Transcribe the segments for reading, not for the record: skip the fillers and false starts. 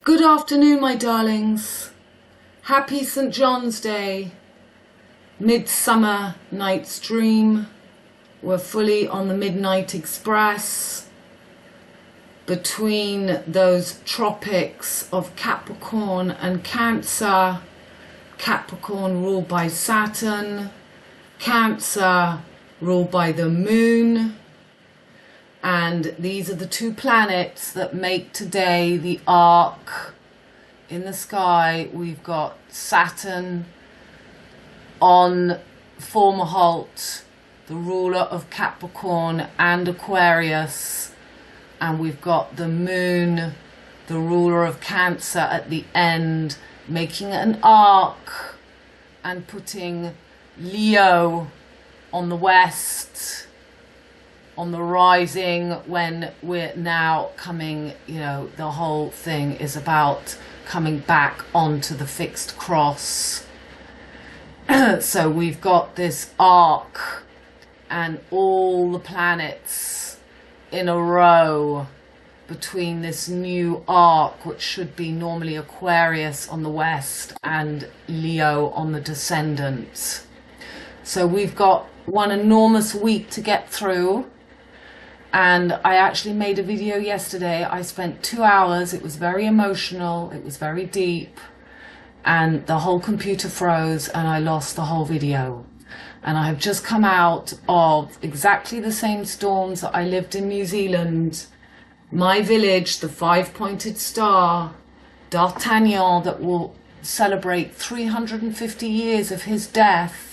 Good afternoon, my darlings. Happy St. John's Day. Midsummer Night's Dream. We're fully on the Midnight Express. Between those tropics of Capricorn and Cancer. Capricorn ruled by Saturn. Cancer ruled by the Moon. And these are the two planets that make today the arc in the sky. We've got Saturn on Fomalhaut, the ruler of Capricorn and Aquarius. And we've got the Moon, the ruler of Cancer at the end, making an arc and putting Leo on the west, on the rising, when we're now coming, the whole thing is about coming back onto the fixed cross. So we've got this arc and all the planets in a row between this new arc, which should be normally Aquarius on the west and Leo on the descendant. So we've got one enormous week to get through. And I actually made a video yesterday. I spent 2 hours. It was very emotional. It was very deep. And the whole computer froze and I lost the whole video. And I have just come out of exactly the same storms that I lived in New Zealand. My village, the five-pointed star, D'Artagnan, that will celebrate 350 years of his death.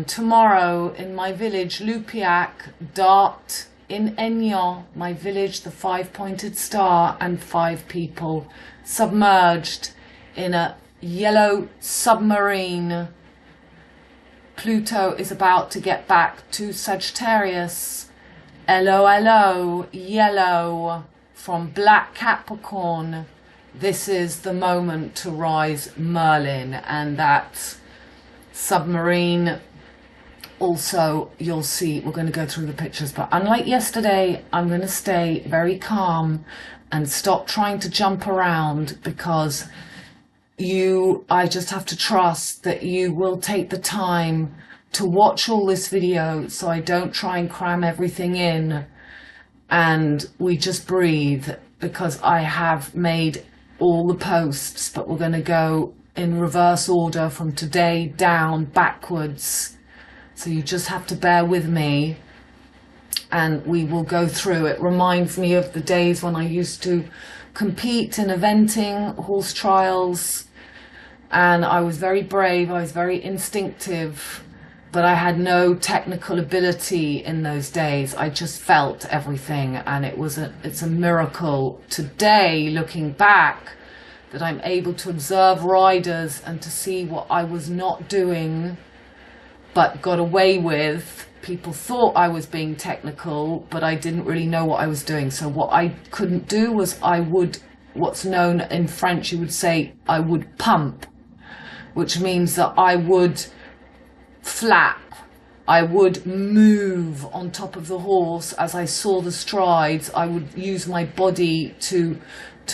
Tomorrow in my village, Lupiac, Dart in Aignan, my village, the five-pointed star, and 5 people submerged in a yellow submarine. Pluto is about to get back to Sagittarius. Hello, hello, yellow from black Capricorn. This is the moment to rise Merlin, and that submarine also, you'll see, we're going to go through the pictures, but unlike yesterday, I'm going to stay very calm and stop trying to jump around, because I just have to trust that you will take the time to watch all this video, so I don't try and cram everything in and we just breathe, because I have made all the posts, but we're going to go in reverse order from today down backwards. So you just have to bear with me and we will go through. It reminds me of the days when I used to compete in eventing, horse trials, and I was very brave, I was very instinctive, but I had no technical ability in those days. I just felt everything, and it's a miracle today, looking back, that I'm able to observe riders and to see what I was not doing but got away with. People thought I was being technical, but I didn't really know what I was doing. So what I couldn't do was what's known in French, you would say, I would pump, which means that I would flap, I would move on top of the horse as I saw the strides. I would use my body to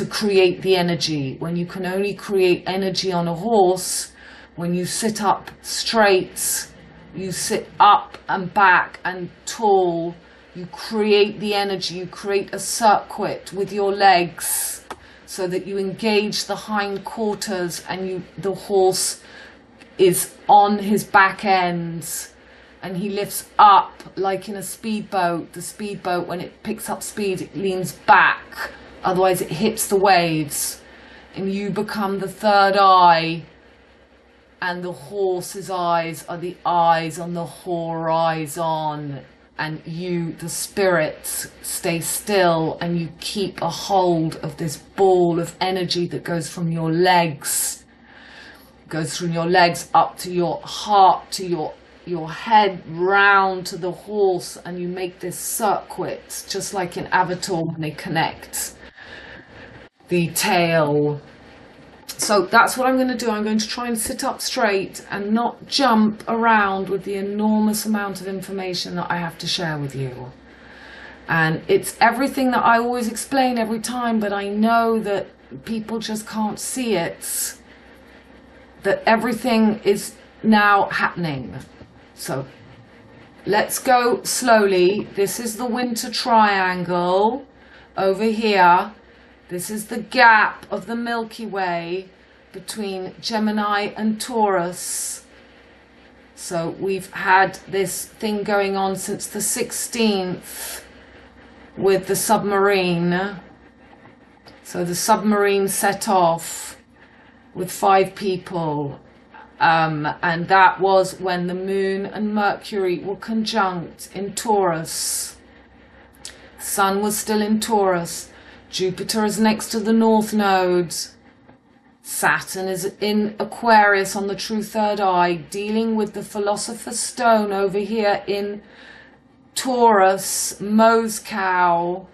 create the energy. When you can only create energy on a horse, when you sit up straight, you sit up and back and tall, you create the energy, you create a circuit with your legs so that you engage the hind quarters, and the horse is on his back ends and he lifts up like in a speedboat. The speedboat, when it picks up speed, it leans back. Otherwise it hits the waves, and you become the third eye, and the horse's eyes are the eyes on the horizon, and you, the spirits, stay still, and you keep a hold of this ball of energy that goes from your legs, goes from your legs up to your heart, to your head, round to the horse, and you make this circuit, just like in Avatar when they connect the tail. So that's what I'm going to do. I'm going to try and sit up straight and not jump around with the enormous amount of information that I have to share with you. And it's everything that I always explain every time, but I know that people just can't see it, that everything is now happening. So let's go slowly. This is the winter triangle over here. This is the gap of the Milky Way between Gemini and Taurus. So we've had this thing going on since the 16th with the submarine. So the submarine set off with 5 people. And that was when the Moon and Mercury were conjunct in Taurus. Sun was still in Taurus. Jupiter is next to the North Node. Saturn is in Aquarius on the true third eye, dealing with the Philosopher's Stone over here in Taurus, Mo's cow.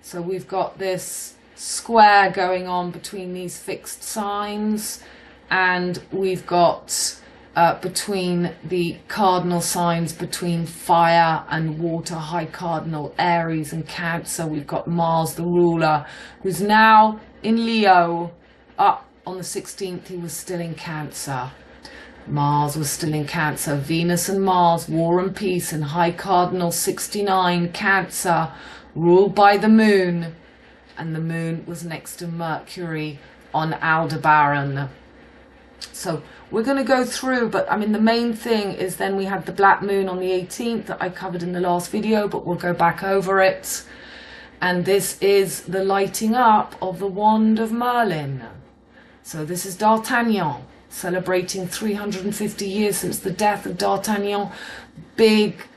So we've got this square going on between these fixed signs, and we've got between the cardinal signs, between fire and water, high cardinal, Aries and Cancer, we've got Mars, the ruler, who's now in Leo. Up on the 16th, he was still in Cancer. Mars was still in Cancer. Venus and Mars, war and peace, and high cardinal 69, Cancer, ruled by the Moon. And the Moon was next to Mercury on Aldebaran. So we're going to go through, but I mean the main thing is then we had the Black Moon on the 18th that I covered in the last video, but we'll go back over it. And this is the lighting up of the Wand of Merlin. So this is D'Artagnan, celebrating 350 years since the death of D'Artagnan. Big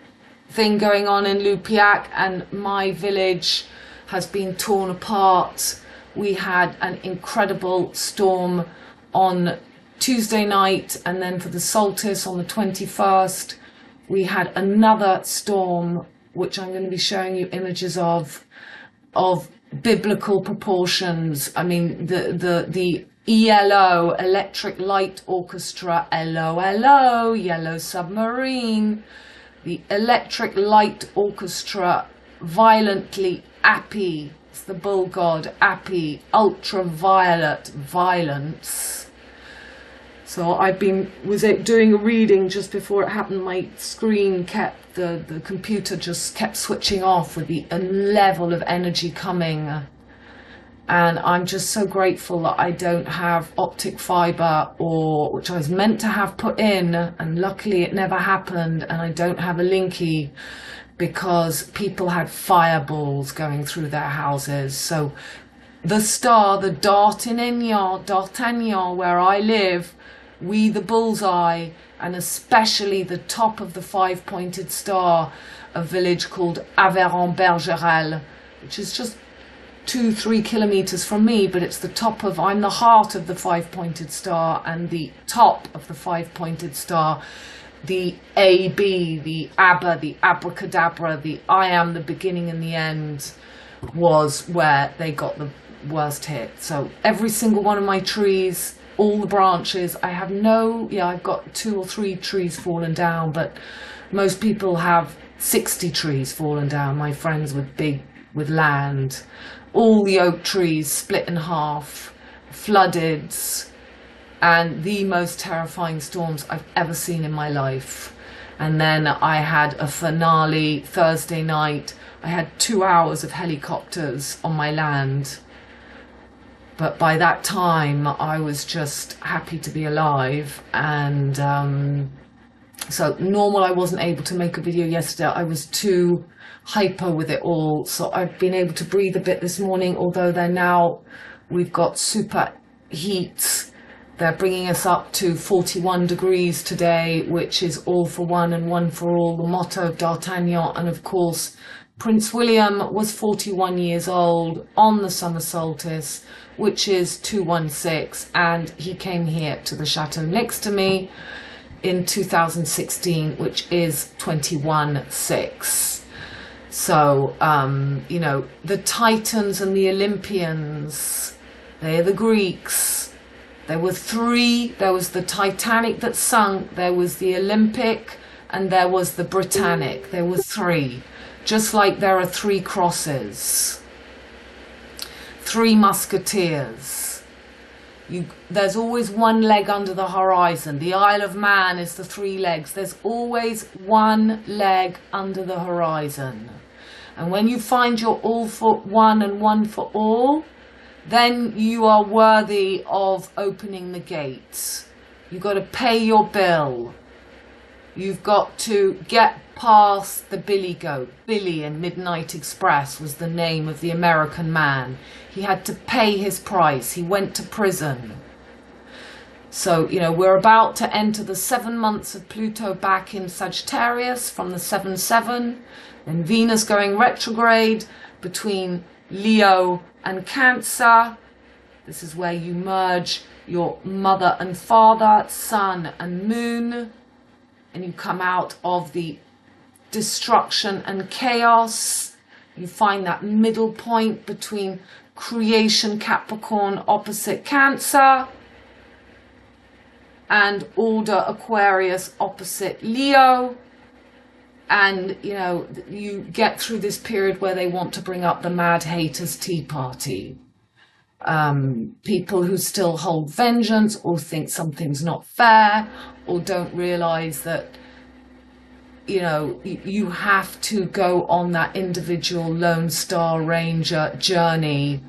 thing going on in Lupiac, and my village has been torn apart. We had an incredible storm on Tuesday night, and then for the solstice on the 21st, we had another storm, which I'm going to be showing you images of biblical proportions. I mean, the ELO, Electric Light Orchestra, LO, Yellow Submarine, the Electric Light Orchestra, violently Appy, it's the bull god, Appy, ultraviolet violence. So was doing a reading just before it happened. My screen kept, the computer just kept switching off with the level of energy coming. And I'm just so grateful that I don't have optic fiber, which I was meant to have put in, and luckily it never happened. And I don't have a linky because people had fireballs going through their houses. So the star, the D'Artagnan, where I live, we the bullseye, and especially the top of the 5-pointed star, a village called Aveyron-Bergerel, which is just 2-3 kilometers from me, but it's I'm the heart of the 5-pointed star, and the top of the 5-pointed star, the AB, the ABBA, the abracadabra, the I am the beginning and the end, was where they got the worst hit. So every single one of my trees, all the branches, I've got 2 or 3 trees fallen down, but most people have 60 trees fallen down, my friends with land. All the oak trees split in half, flooded, and the most terrifying storms I've ever seen in my life. And then I had a finale Thursday night. I had 2 hours of helicopters on my land. But by that time, I was just happy to be alive. And so normal, I wasn't able to make a video yesterday. I was too hyper with it all. So I've been able to breathe a bit this morning, although we've got super heat. They're bringing us up to 41 degrees today, which is all for one and one for all, the motto of D'Artagnan. And of course, Prince William was 41 years old on the summer solstice, which is 216, and he came here to the chateau next to me in 2016, which is 216. So, the Titans and the Olympians, they're the Greeks. There were 3. There was the Titanic that sunk, there was the Olympic, and there was the Britannic. There were 3. Just like there are 3 crosses, 3 musketeers. There's always one leg under the horizon. The Isle of Man is the 3 legs. There's always one leg under the horizon. And when you find you're all for one and one for all, then you are worthy of opening the gates. You've got to pay your bill. You've got to get past the billy goat. Billy in Midnight Express was the name of the American man. He had to pay his price. He went to prison. So, you know, we're about to enter the 7 months of Pluto back in Sagittarius from the 7-7. Then Venus going retrograde between Leo and Cancer. This is where you merge your mother and father, sun and moon. And you come out of the destruction and chaos. You find that middle point between creation, Capricorn, opposite Cancer, and order, Aquarius, opposite Leo. And, you know, you get through this period where they want to bring up the Mad Haters Tea Party. People who still hold vengeance or think something's not fair or don't realize that, you know, you have to go on that individual Lone Star Ranger journey.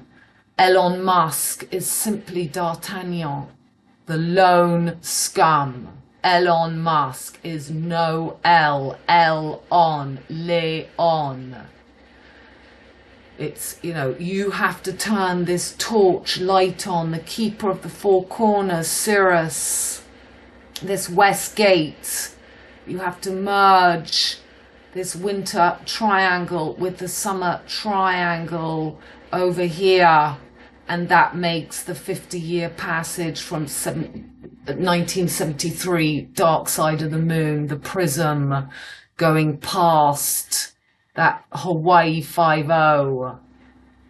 Elon Musk is simply D'Artagnan, the lone scum. Elon Musk is no L, on, Leon. It's, you know, you have to turn this torch light on, the keeper of the 4 corners, Sirius, this west gate. You have to merge this winter triangle with the summer triangle over here. And that makes the 50-year passage from 1973, dark side of the moon, the prism, going past that Hawaii 5-0.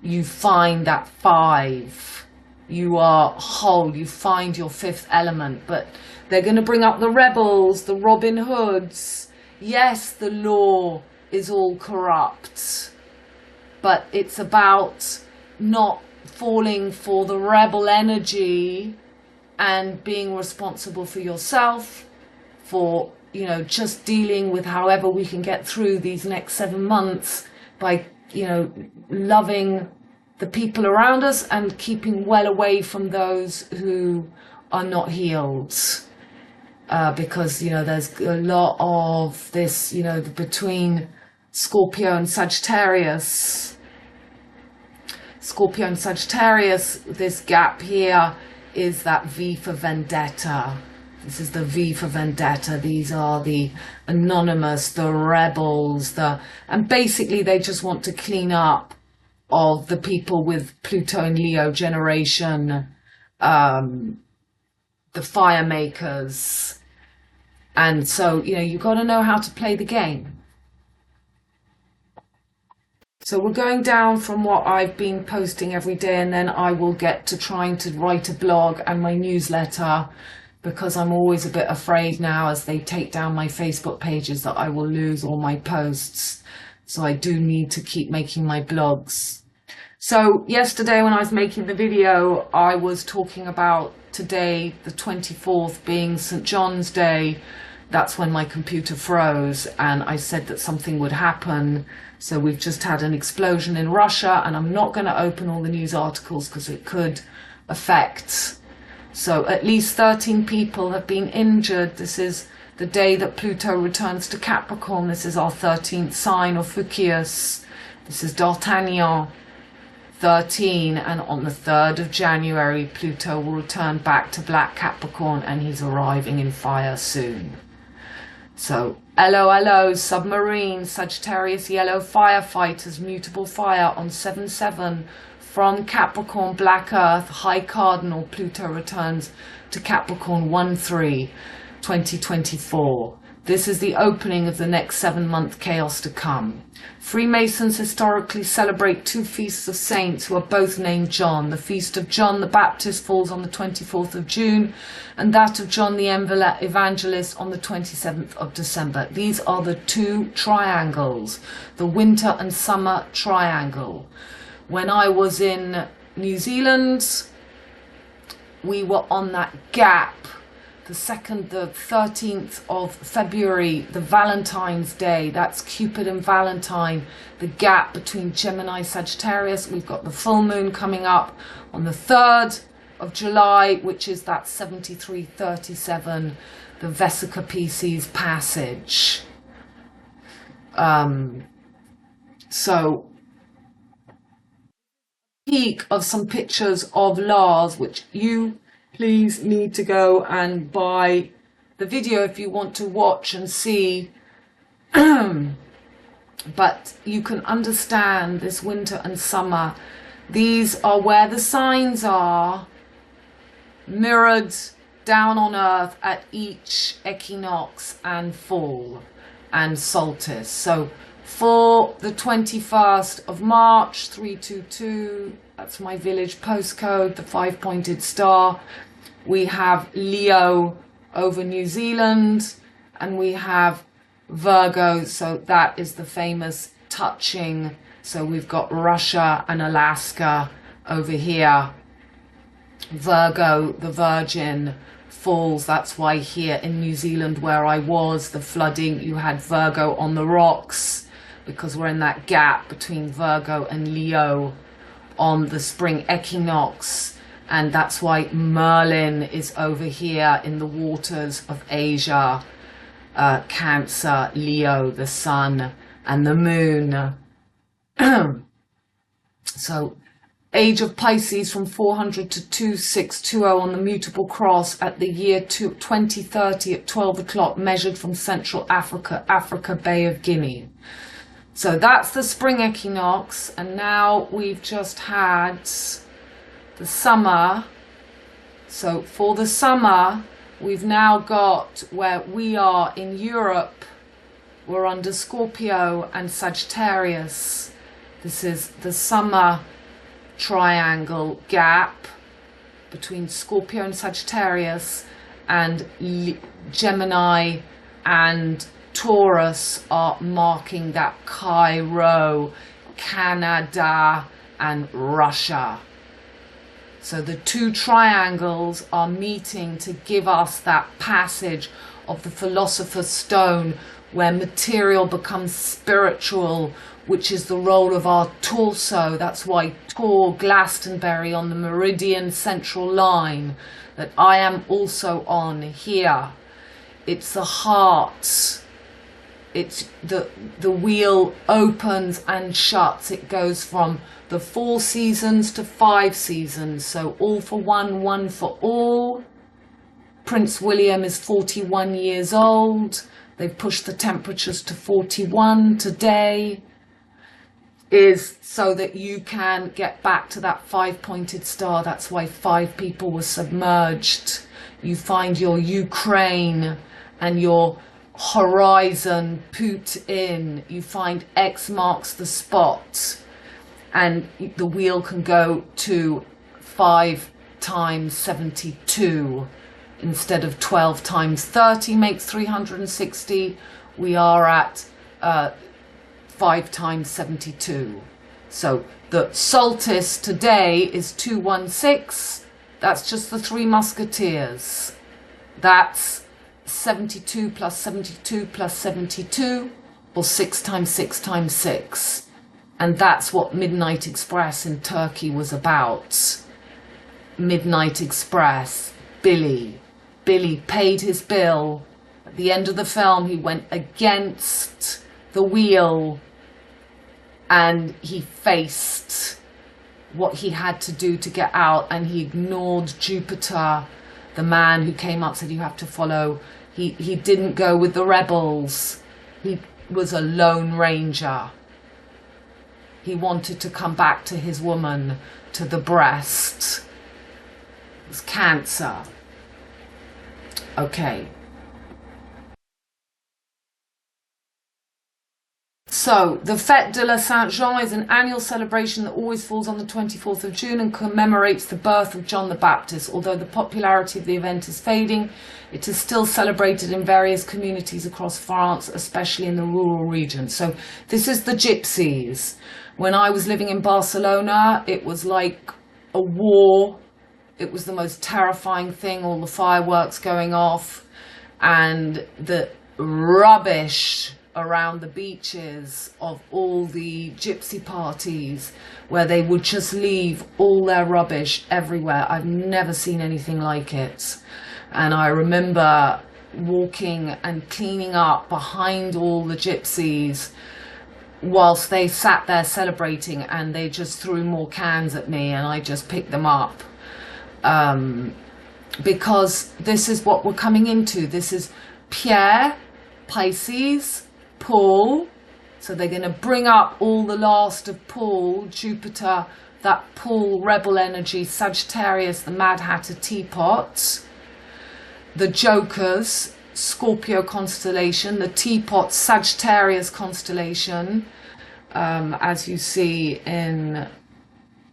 You find that 5. You are whole. You find your 5th element. But they're going to bring up the rebels, the Robin Hoods. Yes, the law is all corrupt. But it's about not falling for the rebel energy and being responsible for yourself, for, you know, just dealing with however we can get through these next 7 months by, you know, loving the people around us and keeping well away from those who are not healed. Because, you know, there's a lot of this, you know, between Scorpio and Sagittarius. Scorpio and Sagittarius, this gap here is that V for Vendetta. This is the V for Vendetta. These are the anonymous, the rebels, and basically they just want to clean up of the people with Pluto and Leo generation, the fire makers. And so, you know, you've got to know how to play the game. So we're going down from what I've been posting every day, and then I will get to trying to write a blog and my newsletter, because I'm always a bit afraid now as they take down my Facebook pages that I will lose all my posts. So I do need to keep making my blogs. So yesterday when I was making the video, I was talking about today, the 24th, being St. John's Day. That's when my computer froze, and I said that something would happen. So we've just had an explosion in Russia, and I'm not going to open all the news articles because it could affect. So at least 13 people have been injured. This is the day that Pluto returns to Capricorn. This is our 13th sign, or Fucius. This is D'Artagnan, 13, and on the 3rd of January, Pluto will return back to Black Capricorn, and he's arriving in fire soon. So, hello, submarine, Sagittarius, yellow firefighters, mutable fire on 7-7 from Capricorn, Black Earth, high cardinal, Pluto returns to Capricorn 1-3, 2024. This is the opening of the next 7-month chaos to come. Freemasons historically celebrate 2 feasts of saints who are both named John. The feast of John the Baptist falls on the 24th of June, and that of John the Evangelist on the 27th of December. These are the 2 triangles, the winter and summer triangle. When I was in New Zealand, we were on that gap. The 13th of February, the Valentine's Day, that's Cupid and Valentine, the gap between Gemini, Sagittarius. We've got the full moon coming up on the 3rd of July, which is that 7337, the Vesica Pisces passage. So, peek of some pictures of Lars, which you please need to go and buy the video if you want to watch and see. But you can understand this winter and summer. These are where the signs are mirrored down on earth at each equinox and fall and solstice. So for the 21st of March, 322, that's my village postcode, the 5-pointed star. We have Leo over New Zealand, and we have Virgo, so that is the famous touching. So we've got Russia and Alaska over here. Virgo, the Virgin, falls. That's why here in New Zealand, where I was, the flooding, you had Virgo on the rocks, because we're in that gap between Virgo and Leo on the spring equinox. And that's why Merlin is over here in the waters of Asia. Cancer, Leo, the sun and the moon. So age of Pisces from 400 to 2620 on the Mutable cross at the year 2030 at 12 o'clock, measured from Central Africa, Bay of Guinea. So that's the spring equinox, and now we've just had the summer. So for the summer, we've now got, where we are in Europe, we're under Scorpio and Sagittarius. This is the summer triangle gap between Scorpio and Sagittarius, and Gemini and Taurus are marking that Cairo, Canada and Russia. So the 2 triangles are meeting to give us that passage of the Philosopher's Stone, where material becomes spiritual, which is the role of our torso. That's why Tor, Glastonbury on the meridian central line that I am also on here. It's the heart. It's the wheel opens and shuts. It goes from the 4 seasons to 5 seasons. So all for one, one for all. Prince William is 41 years old. They've pushed the temperatures to 41 today. Is so that you can get back to that 5-pointed star. That's why 5 people were submerged. You find your Ukraine and your horizon put in. You find X marks the spot, and the wheel can go to 5 times 72 instead of 12 times 30 makes 360. We are at 5 times 72. So the solstice today is 216. That's just the 3 musketeers. That's 72 plus 72 plus 72, or 6 times 6 times 6. And that's what Midnight Express in Turkey was about. Midnight Express, Billy paid his bill. At the end of the film, he went against the wheel and he faced what he had to do to get out, and he ignored Jupiter, the man who came up, said you have to follow. He didn't go with the rebels. He was a lone ranger. He wanted to come back to his woman, to the breast. It was Cancer. Okay. So, the Fête de la Saint-Jean is an annual celebration that always falls on the 24th of June and commemorates the birth of John the Baptist. Although the popularity of the event is fading, it is still celebrated in various communities across France, especially in the rural regions. So, this is the Gypsies. When I was living in Barcelona, it was like a war. It was the most terrifying thing, all the fireworks going off and the rubbish around the beaches of all the gypsy parties where they would just leave all their rubbish everywhere. I've never seen anything like it. And I remember walking and cleaning up behind all the gypsies whilst they sat there celebrating, and they just threw more cans at me and I just picked them up. Because this is what we're coming into. This is Pierre, Pisces, Paul, so they're going to bring up all the last of Paul, Jupiter, that Paul rebel energy, Sagittarius, the Mad Hatter teapot, the Jokers, Scorpio constellation, the teapot, Sagittarius constellation, as you see in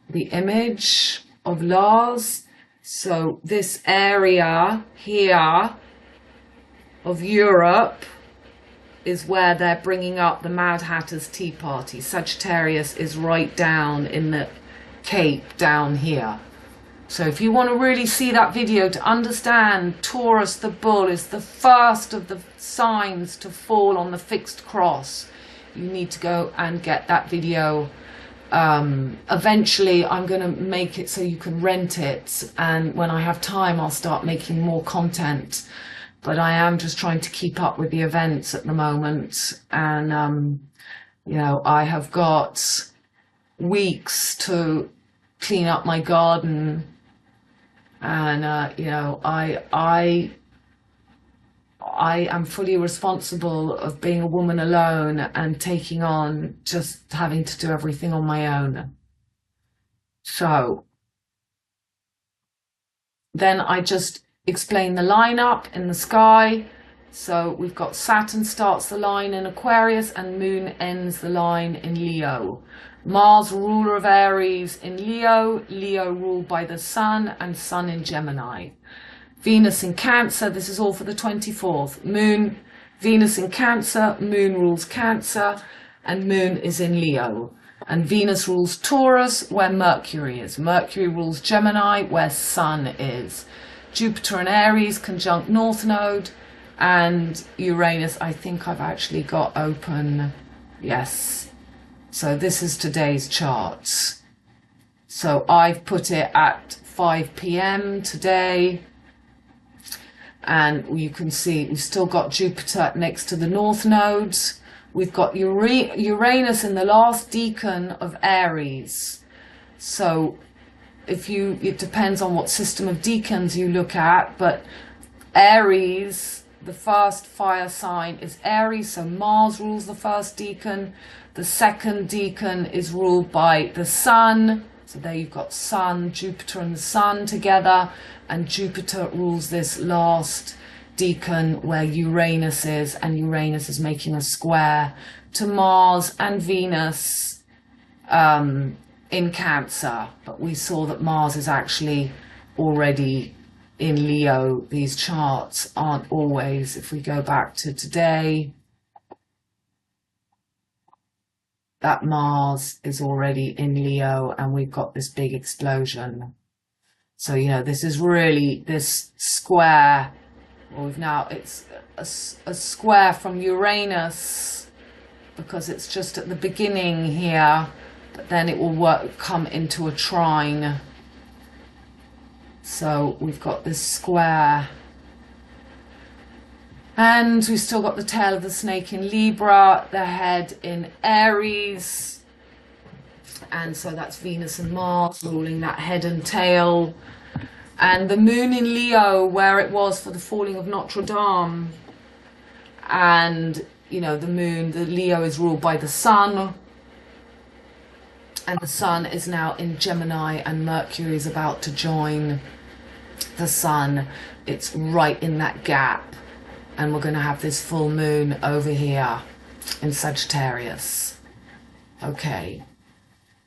the image of Lars. So this area here of Europe is where they're bringing up the Mad Hatter's Tea Party. Sagittarius is right down in the Cape down here. So if you want to really see that video to understand Taurus the bull is the first of the signs to fall on the fixed cross, you need to go and get that video. Eventually I'm going to make it so you can rent it, and when I have time I'll start making more content. But I am just trying to keep up with the events at the moment. And, you know, I have got weeks to clean up my garden. And, you know, I am fully responsible of being a woman alone and taking on just having to do everything on my own. So then I just explain the lineup in the sky. So we've got Saturn starts the line in Aquarius and Moon ends the line in Leo. Mars, ruler of Aries, in Leo, Leo ruled by the Sun, and Sun in Gemini. Venus in Cancer, this is all for the 24th. Moon, Venus in Cancer, Moon rules Cancer, and Moon is in Leo. And Venus rules Taurus, where Mercury is. Mercury rules Gemini, where Sun is. Jupiter and Aries conjunct North Node, and Uranus I think I've actually got open. Yes. So this is today's charts. So I've put it at 5 p.m. today. And you can see we've still got Jupiter next to the North nodes. We've got Uranus in the last decan of Aries. So it depends on what system of decans you look at, but Aries, the first fire sign is Aries, so Mars rules the first decan. The second decan is ruled by the Sun, so there you've got Sun, Jupiter and the Sun together, and Jupiter rules this last decan where Uranus is, and Uranus is making a square to Mars and Venus in Cancer. But we saw that Mars is actually already in Leo. These charts aren't always. If we go back to today, that Mars is already in Leo, and we've got this big explosion. So, you know, this is really this square. Well, it's a square from Uranus, because it's just at the beginning here, but then it will come into a trine. So we've got this square, and we've still got the tail of the snake in Libra, the head in Aries, and so that's Venus and Mars ruling that head and tail. And the moon in Leo, where it was for the falling of Notre Dame. And, you know, the Leo is ruled by the Sun. And the Sun is now in Gemini, and Mercury is about to join the Sun. It's right in that gap. And we're going to have this full moon over here. in Sagittarius. Okay,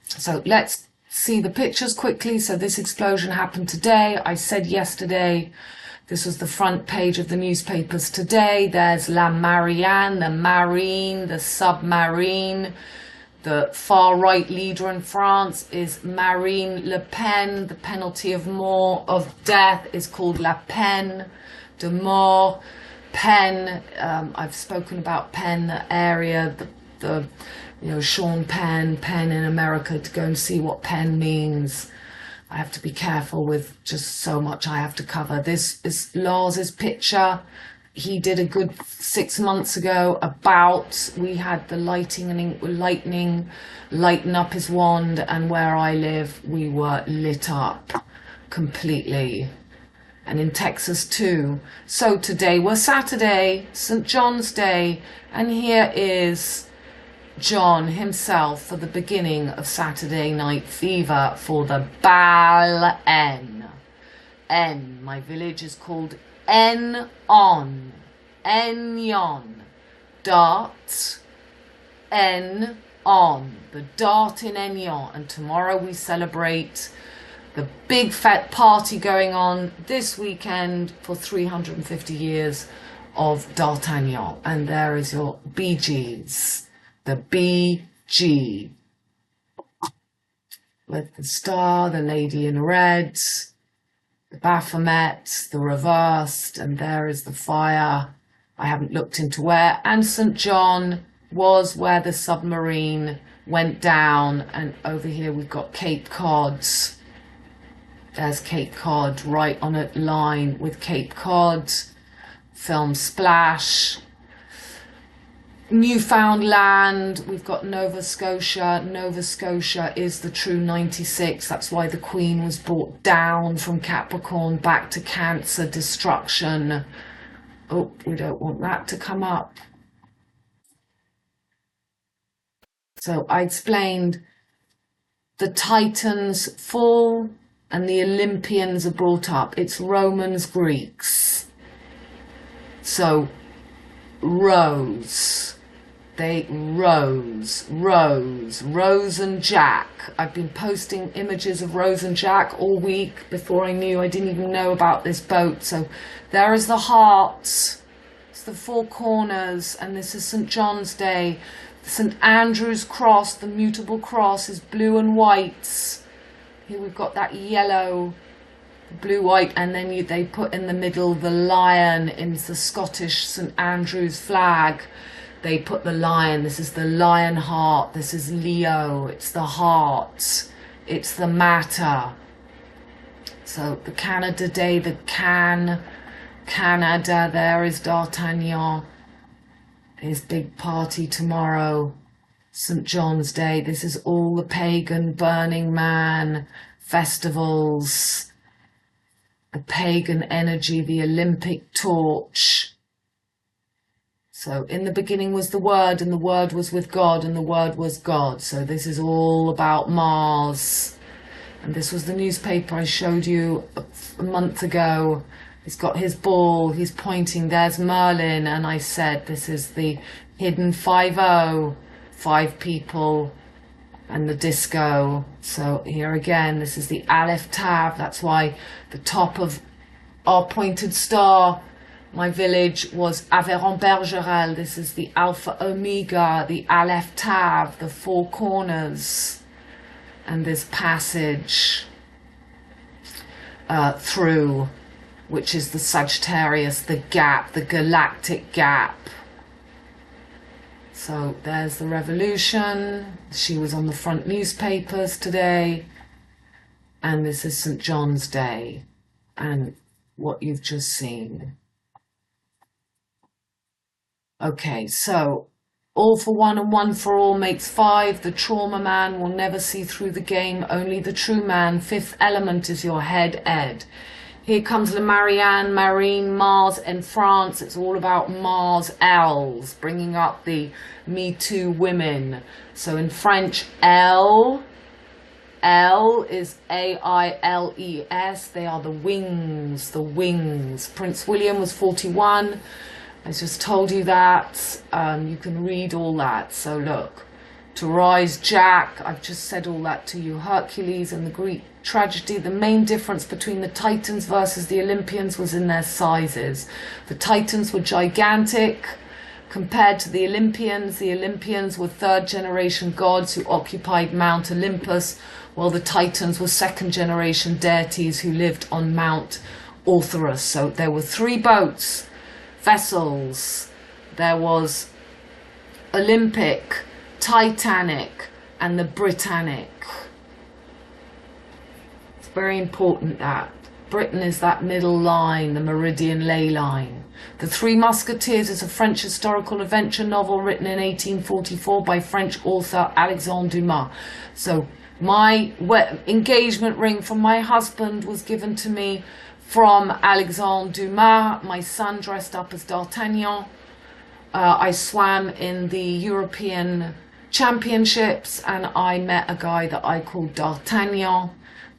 so let's see the pictures quickly. So this explosion happened today. I said yesterday, this was the front page of the newspapers today. There's La Marianne, the Marine, the submarine. The far-right leader in France is Marine Le Pen. The penalty of death is called la peine de mort. Penn, I've spoken about Penn, the area, the Sean Penn in America, to go and see what Penn means. I have to be careful with just so much I have to cover. This is Lars's picture. He did a good 6 months ago about, we had the lightning lighten up his wand, and where I live, we were lit up completely. And in Texas too. So today was Saturday, St. John's Day, and here is John himself for the beginning of Saturday Night Fever for the Bal N. My village is called Enyon. Dart. On. The Dart in Enyon. And tomorrow we celebrate the big fat party going on this weekend for 350 years of D'Artagnan. And there is your BGs. The BG. With the star, the lady in red, the Baphomet, the reversed, and there is the fire. I haven't looked into where. And St. John was where the submarine went down. And over here we've got Cape Cod. There's Cape Cod right on a line with Cape Cod. Film Splash. Newfoundland, we've got Nova Scotia. Nova Scotia is the true 96. That's why the Queen was brought down from Capricorn back to Cancer, destruction. Oh, we don't want that to come up. So I explained the Titans fall and the Olympians are brought up. It's Romans, Greeks. So Rose. Rose and Jack. I've been posting images of Rose and Jack all week before I knew. I didn't even know about this boat. So there is the heart. It's the four corners, and this is St. John's Day. St. Andrew's cross, the mutable cross, is blue and white. Here we've got that yellow, blue, white, and then they put in the middle the lion in the Scottish St. Andrew's flag. They put the lion. This is the lion heart. This is Leo. It's the heart. It's the matter. So the Canada Day, the Canada, there is D'Artagnan. His big party tomorrow. St. John's Day. This is all the pagan Burning Man festivals. The pagan energy, the Olympic torch. So in the beginning was the Word, and the Word was with God, and the Word was God. So this is all about Mars. And this was the newspaper I showed you a month ago. He's got his ball, he's pointing, there's Merlin. And I said, this is the hidden 5-0, 5 people, and the disco. So here again, this is the Aleph Tav. That's why the top of our pointed star, my village, was Aveyron-Bergerel. This is the Alpha Omega, the Aleph Tav, the four corners, and this passage through, which is the Sagittarius, the gap, the galactic gap. So there's the revolution. She was on the front newspapers today. And this is St. John's Day, and what you've just seen. Okay, so all for one and one for all makes 5. The trauma man will never see through the game, only the true man. 5th element is your head, Ed. Here comes Le Marianne, Marine, Mars, and France. It's all about Mars L's, bringing up the Me Too women. So in French, L is AILES. They are the wings, the wings. Prince William was 41. I just told you that. You can read all that. So look, to rise Jack, I've just said all that to you. Hercules and the Greek tragedy, the main difference between the Titans versus the Olympians was in their sizes. The Titans were gigantic compared to the Olympians. The Olympians were third generation gods who occupied Mount Olympus, while the Titans were second generation deities who lived on Mount Orthrus. So there were three boats, vessels. There was Olympic, Titanic, and the Britannic. It's very important that Britain is that middle line, the meridian ley line. The Three Musketeers is a French historical adventure novel written in 1844 by French author Alexandre Dumas. So my engagement ring from my husband was given to me from Alexandre Dumas. My son dressed up as D'Artagnan. I swam in the European Championships and I met a guy that I called D'Artagnan,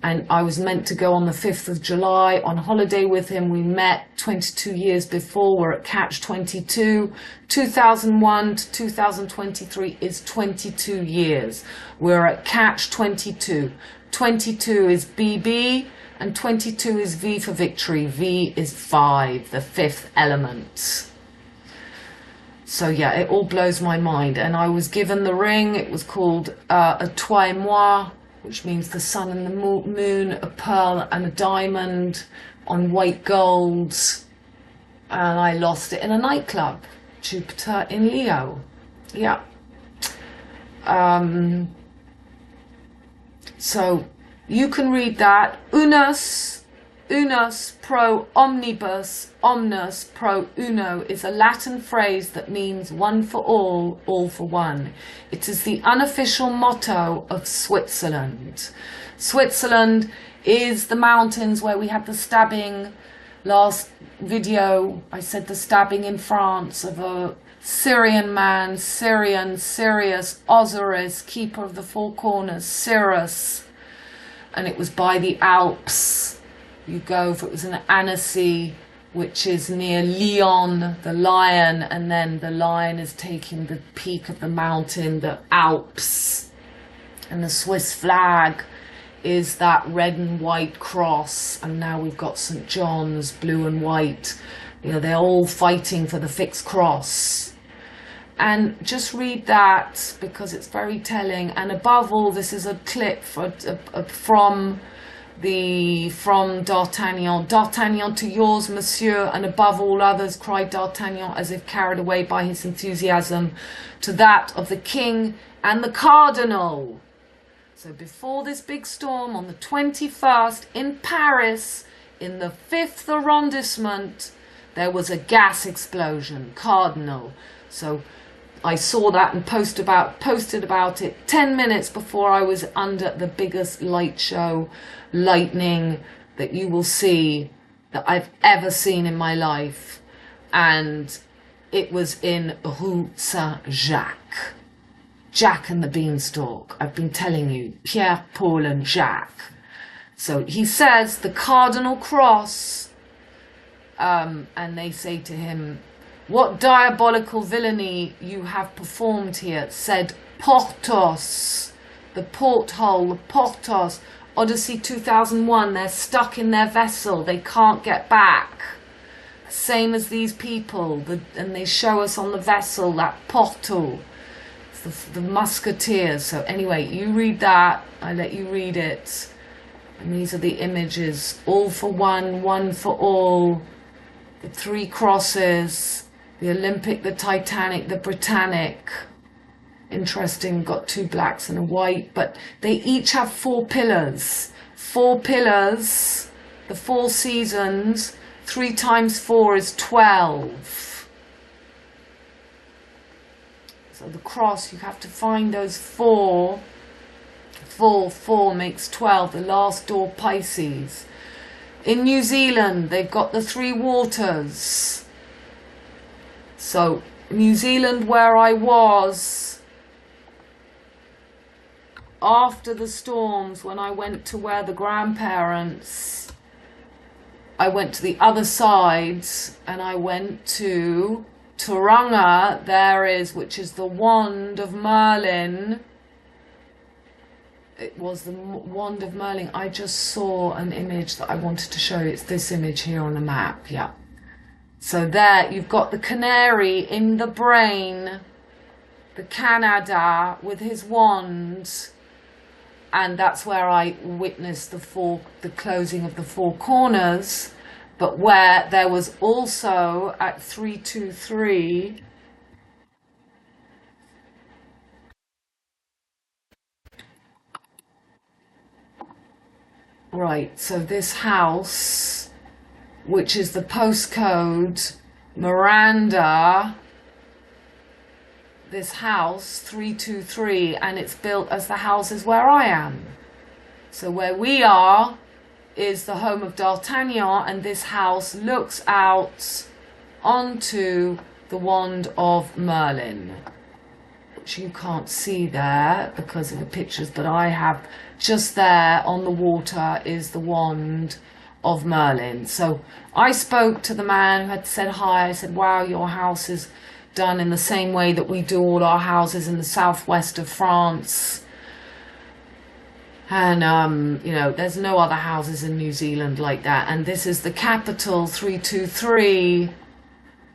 and I was meant to go on the 5th of July on holiday with him. We met 22 years before. We're at Catch 22. 2001 to 2023 is 22 years. We're at Catch 22. 22 is BB and 22 is V for victory. V is 5, the fifth element. So yeah, it all blows my mind. And I was given the ring. It was called a toi et moi, which means the sun and the moon, a pearl and a diamond on white gold. And I lost it in a nightclub, Jupiter in Leo. Yeah. So you can read that. Unus pro omnibus, omnus pro uno is a Latin phrase that means one for all for one. It is the unofficial motto of Switzerland. Switzerland is the mountains where we had the stabbing. Last video, I said the stabbing in France of a Syrian man, Sirius, Osiris, keeper of the four corners, Cyrus. And it was by the Alps. You go, if it was in Annecy, which is near Lyon, the lion, and then the lion is taking the peak of the mountain, the Alps. And the Swiss flag is that red and white cross, and now we've got St. John's, blue and white. You know, they're all fighting for the fixed cross. And just read that because it's very telling. And above all, this is a clip from D'Artagnan. D'Artagnan to yours, monsieur, and above all others, cried D'Artagnan, as if carried away by his enthusiasm, to that of the king and the cardinal. So before this big storm on the 21st in Paris, in the 5th arrondissement, there was a gas explosion, cardinal. So I saw that and posted about it 10 minutes before I was under the biggest light show, lightning that you will see that I've ever seen in my life. And it was in Rue Saint-Jacques. Jack and the Beanstalk. I've been telling you, Pierre, Paul and Jacques. So he says the cardinal cross, and they say to him, "What diabolical villainy you have performed here," said Porthos, the porthole, the Porthos. Odyssey 2001, they're stuck in their vessel, they can't get back. Same as these people, and they show us on the vessel that portal, the musketeers. So anyway, you read that, I let you read it. And these are the images, all for one, one for all, the three crosses, the Olympic, the Titanic, the Britannic. Interesting, got two blacks and a white, but they each have 4 pillars. 4 pillars, the 4 seasons, 3 times 4 is 12. So the cross, you have to find those 4. 4 makes 12, the last door Pisces. In New Zealand, they've got the 3 waters. So New Zealand, where I was, after the storms, when I went to where the grandparents, I went to the other side and I went to Turanga, there is, which is the wand of Merlin. It was the wand of Merlin. I just saw an image that I wanted to show you. It's this image here on the map. Yeah. So there you've got the canary in the brain, the Canada with his wand, and that's where I witnessed the closing of the four corners. But where there was also at 323, right, so this house, which is the postcode Miranda, this house 323, and it's built as the houses where I am. So where we are is the home of D'Artagnan, and this house looks out onto the wand of Merlin, which you can't see there because of the pictures, but I have just there on the water is the wand of Merlin. So I spoke to the man who had said hi. I said, wow, your house is done in the same way that we do all our houses in the southwest of France. And, you know, there's no other houses in New Zealand like that. And this is the capital, 323.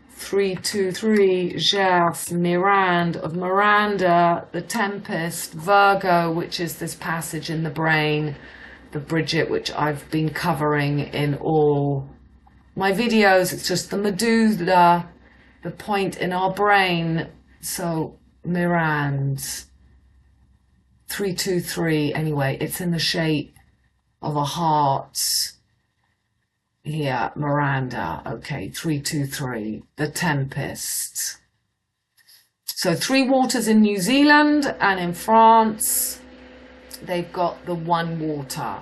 323, Gers, Miranda of Miranda, the Tempest, Virgo, which is this passage in the brain, the Bridget, which I've been covering in all my videos. It's just the medulla, the point in our brain. So Miranda, 323, anyway, it's in the shape of a heart. Here, Miranda, okay, 323, the Tempest. So 3 waters in New Zealand, and in France, they've got the 1 water.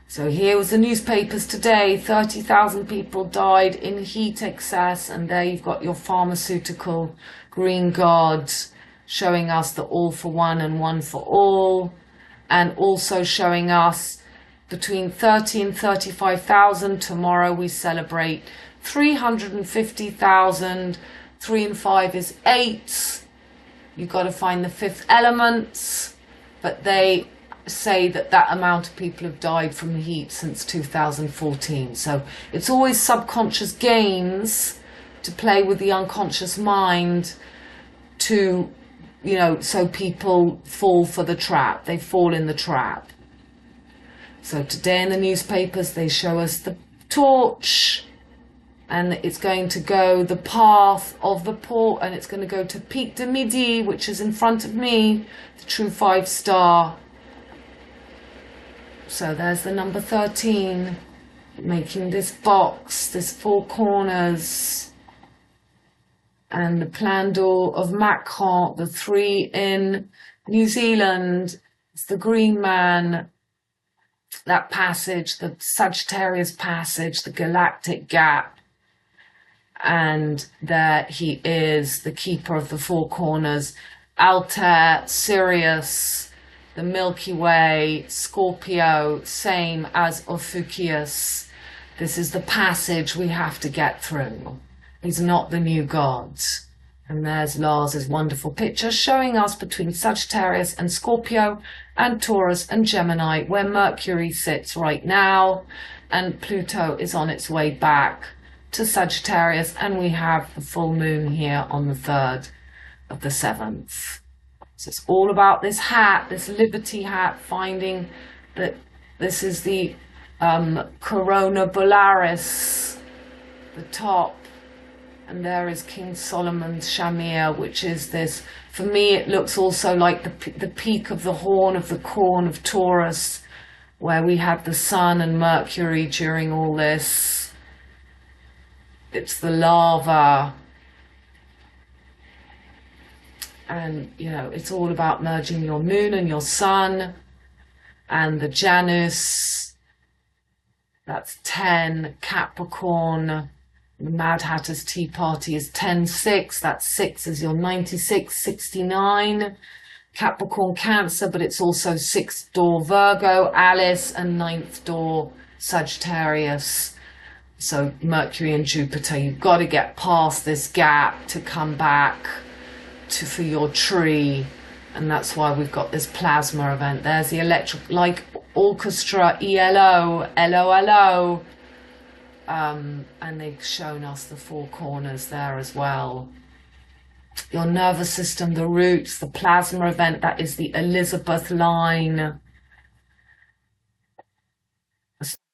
So here was the newspapers today, 30,000 people died in heat excess, and there you've got your pharmaceutical green gods showing us the all for one and one for all, and also showing us between 30 and 35,000. Tomorrow we celebrate 350,000. 3 and 5 is 8. You've got to find the 5th element, but they say that that amount of people have died from the heat since 2014. So it's always subconscious games to play with the unconscious mind to, you know, so people fall for the trap. They fall in the trap. So today in the newspapers, they show us the torch, and it's going to go the path of the port, and it's going to go to Pic de Midi, which is in front of me, the true 5-star. So there's the number 13, making this box, this 4 corners. And the plan d'or of Macron, the 3 in New Zealand, it's the green man. That passage, the Sagittarius passage, the galactic gap, and there he is, the keeper of the 4 corners, Altair, Sirius, the Milky Way, Scorpio, same as Ophiuchus. This is the passage we have to get through. He's not the new gods. And there's Lars's wonderful picture showing us between Sagittarius and Scorpio and Taurus and Gemini, where Mercury sits right now, and Pluto is on its way back to Sagittarius, and we have the full moon here on the 3rd of the 7th. So it's all about this hat, this Liberty hat, finding that this is the Corona Bolaris, the top. And there is King Solomon's Shamir, which is this, for me it looks also like the peak of the horn of the corn of Taurus, where we have the Sun and Mercury during all this. It's the lava. And, you know, it's all about merging your moon and your sun. And the Janus, that's 10, Capricorn. The Mad Hatter's Tea Party is 10-6. That 6 is your 96, 69. Capricorn, Cancer, but it's also 6th door Virgo, Alice, and 9th door Sagittarius. So Mercury and Jupiter, you've got to get past this gap to come back for your tree. And that's why we've got this plasma event. There's the electric, like orchestra, ELO, LOLO. And they've shown us the four corners there as well. Your nervous system, the roots, the plasma event, that is the Elizabeth line.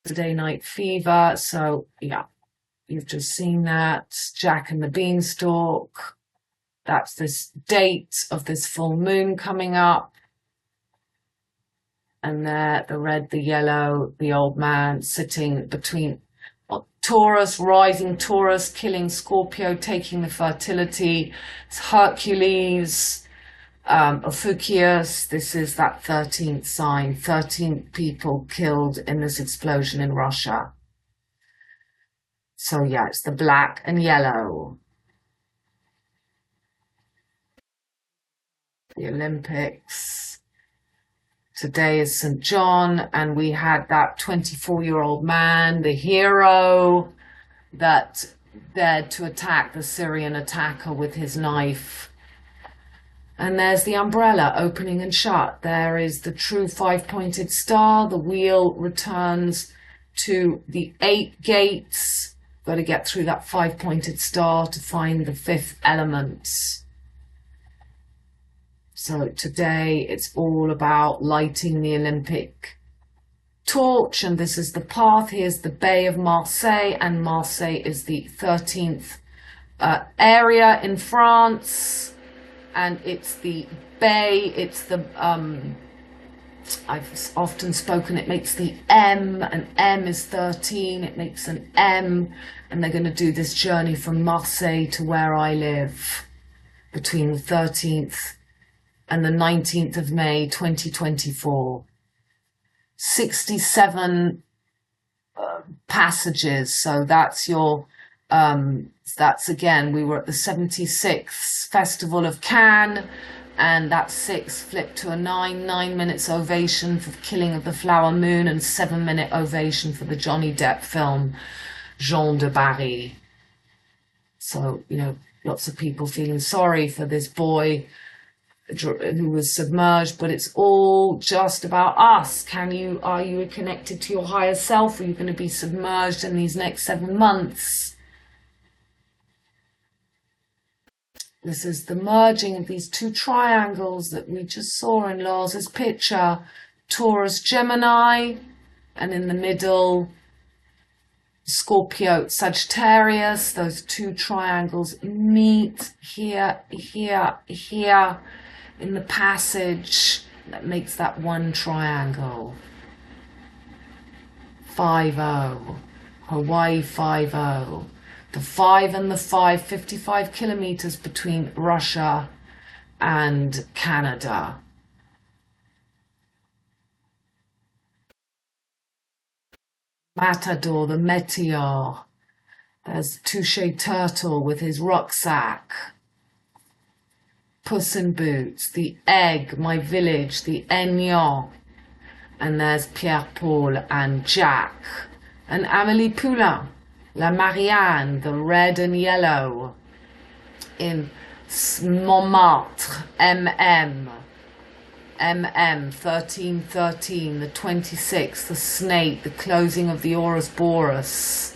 Saturday Night Fever. So yeah, you've just seen that. Jack and the Beanstalk. That's this date of this full moon coming up. And there, the red, the yellow, the old man sitting between Taurus, rising Taurus, killing Scorpio, taking the fertility. It's Hercules, Ophiuchus. This is that 13th sign. 13 people killed in this explosion in Russia. So yeah, it's the black and yellow. The Olympics. Today is St. John, and we had that 24-year-old man, the hero, that dared to attack the Syrian attacker with his knife. And there's the umbrella opening and shut. There is the true five-pointed star. The wheel returns to the 8 gates. Got to get through that five-pointed star to find the 5th element. So today it's all about lighting the Olympic torch, and this is the path. Here's the Bay of Marseille, and Marseille is the 13th area in France, and it's the bay, it's the, I've often spoken, it makes the M, and M is 13, it makes an M, and they're going to do this journey from Marseille to where I live between the 13th and the 19th of May, 2024. 67 passages. So that's your, that's again, we were at the 76th Festival of Cannes, and that 6 flipped to a 9 minutes ovation for the Killing of the Flower Moon, and 7-minute ovation for the Johnny Depp film, Jean de Barry. So, you know, lots of people feeling sorry for this boy who was submerged, but it's all just about us. Are you connected to your higher self? Are you going to be submerged in these next 7 months? This is the merging of these two triangles that we just saw in Lars's picture. Taurus, Gemini, and in the middle, Scorpio, Sagittarius. Those two triangles meet here, here, here, in the passage that makes that one triangle. 5-0, Hawaii 5-0. The 5 and the 5, 55 kilometers between Russia and Canada. Matador, the meteor. There's Touché Turtle with his rucksack. Puss in Boots, the egg, my village, the Aignan. And there's Pierre Paul and Jack. And Amélie Poulain, La Marianne, the red and yellow. In Montmartre, MM. 1313, the 26th, the snake, the closing of the Horus Boreas.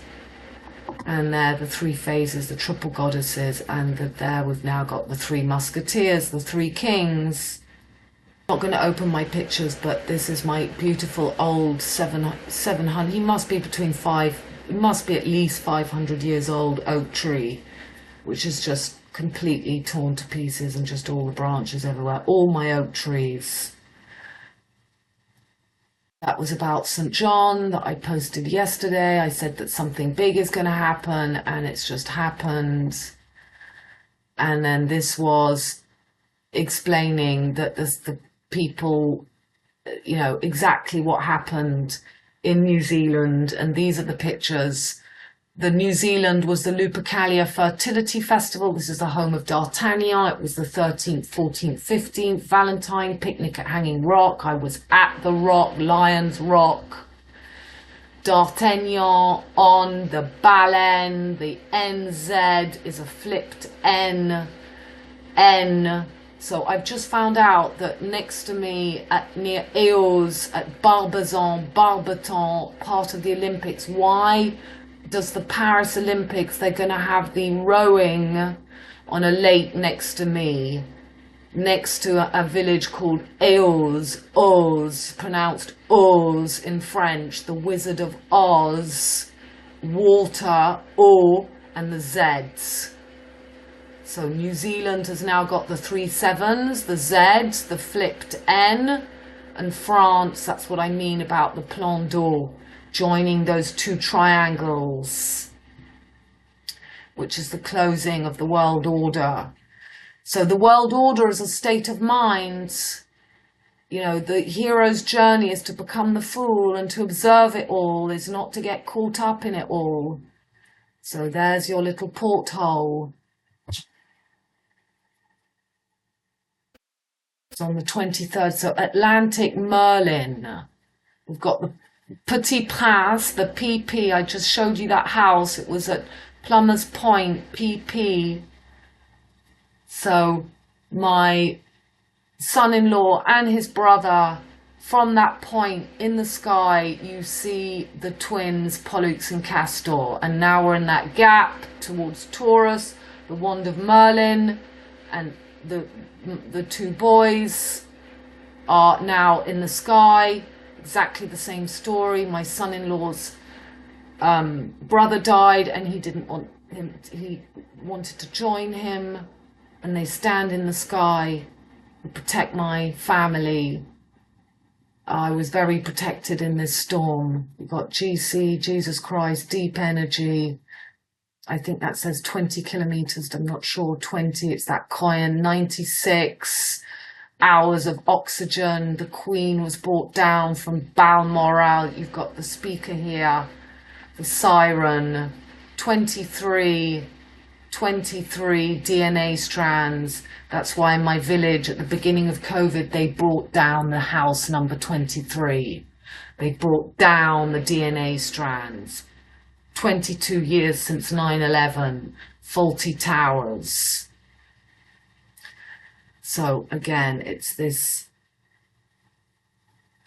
And there the 3 phases, the triple goddesses, and there we've now got the 3 musketeers, the 3 kings. I'm not going to open my pictures, but this is my beautiful old 700, he must be at least 500 years old oak tree, which is just completely torn to pieces and just all the branches everywhere, all my oak trees. That was about St. John that I posted yesterday. I said that something big is going to happen, and it's just happened. And then this was explaining that the people, you know, exactly what happened in New Zealand. And these are the pictures. The New Zealand was the Lupercalia Fertility Festival. This is the home of D'Artagnan. It was the 13th, 14th, 15th. Valentine, picnic at Hanging Rock. I was at the Rock, Lions Rock. D'Artagnan on the baleine. The NZ is a flipped N. So I've just found out that next to me near Eos at Barbeton, part of the Olympics. Why does the Paris Olympics, they're going to have the rowing on a lake next to me, next to a village called Eos, pronounced Oz in French, the Wizard of Oz, water, O, and the Zs. So New Zealand has now got the 3 sevens, the Zs, the flipped N, and France, that's what I mean about the plan d'eau, joining those 2 triangles, which is the closing of the world order. So the world order is a state of mind. You know, the hero's journey is to become the fool, and to observe it all is not to get caught up in it all. So there's your little porthole. It's on the 23rd. So Atlantic Merlin. We've got the Petit Prince, the PP. I just showed you that house. It was at Plumber's Point, PP. So my son-in-law and his brother, from that point in the sky, you see the twins, Pollux and Castor. And now we're in that gap towards Taurus, the Wand of Merlin, and the 2 boys are now in the sky. Exactly the same story. My son-in-law's brother died, and he didn't want him. He wanted to join him, and they stand in the sky and protect my family. I was very protected in this storm. We got GC, Jesus Christ, deep energy. I think that says 20 kilometers. I'm not sure. 20. It's that coin. 96 hours of oxygen. The Queen was brought down from Balmoral. You've got the speaker here. The siren. 23 DNA strands. That's why in my village at the beginning of COVID, they brought down the house number 23. They brought down the DNA strands. 22 years since 9/11, faulty towers. So again, it's this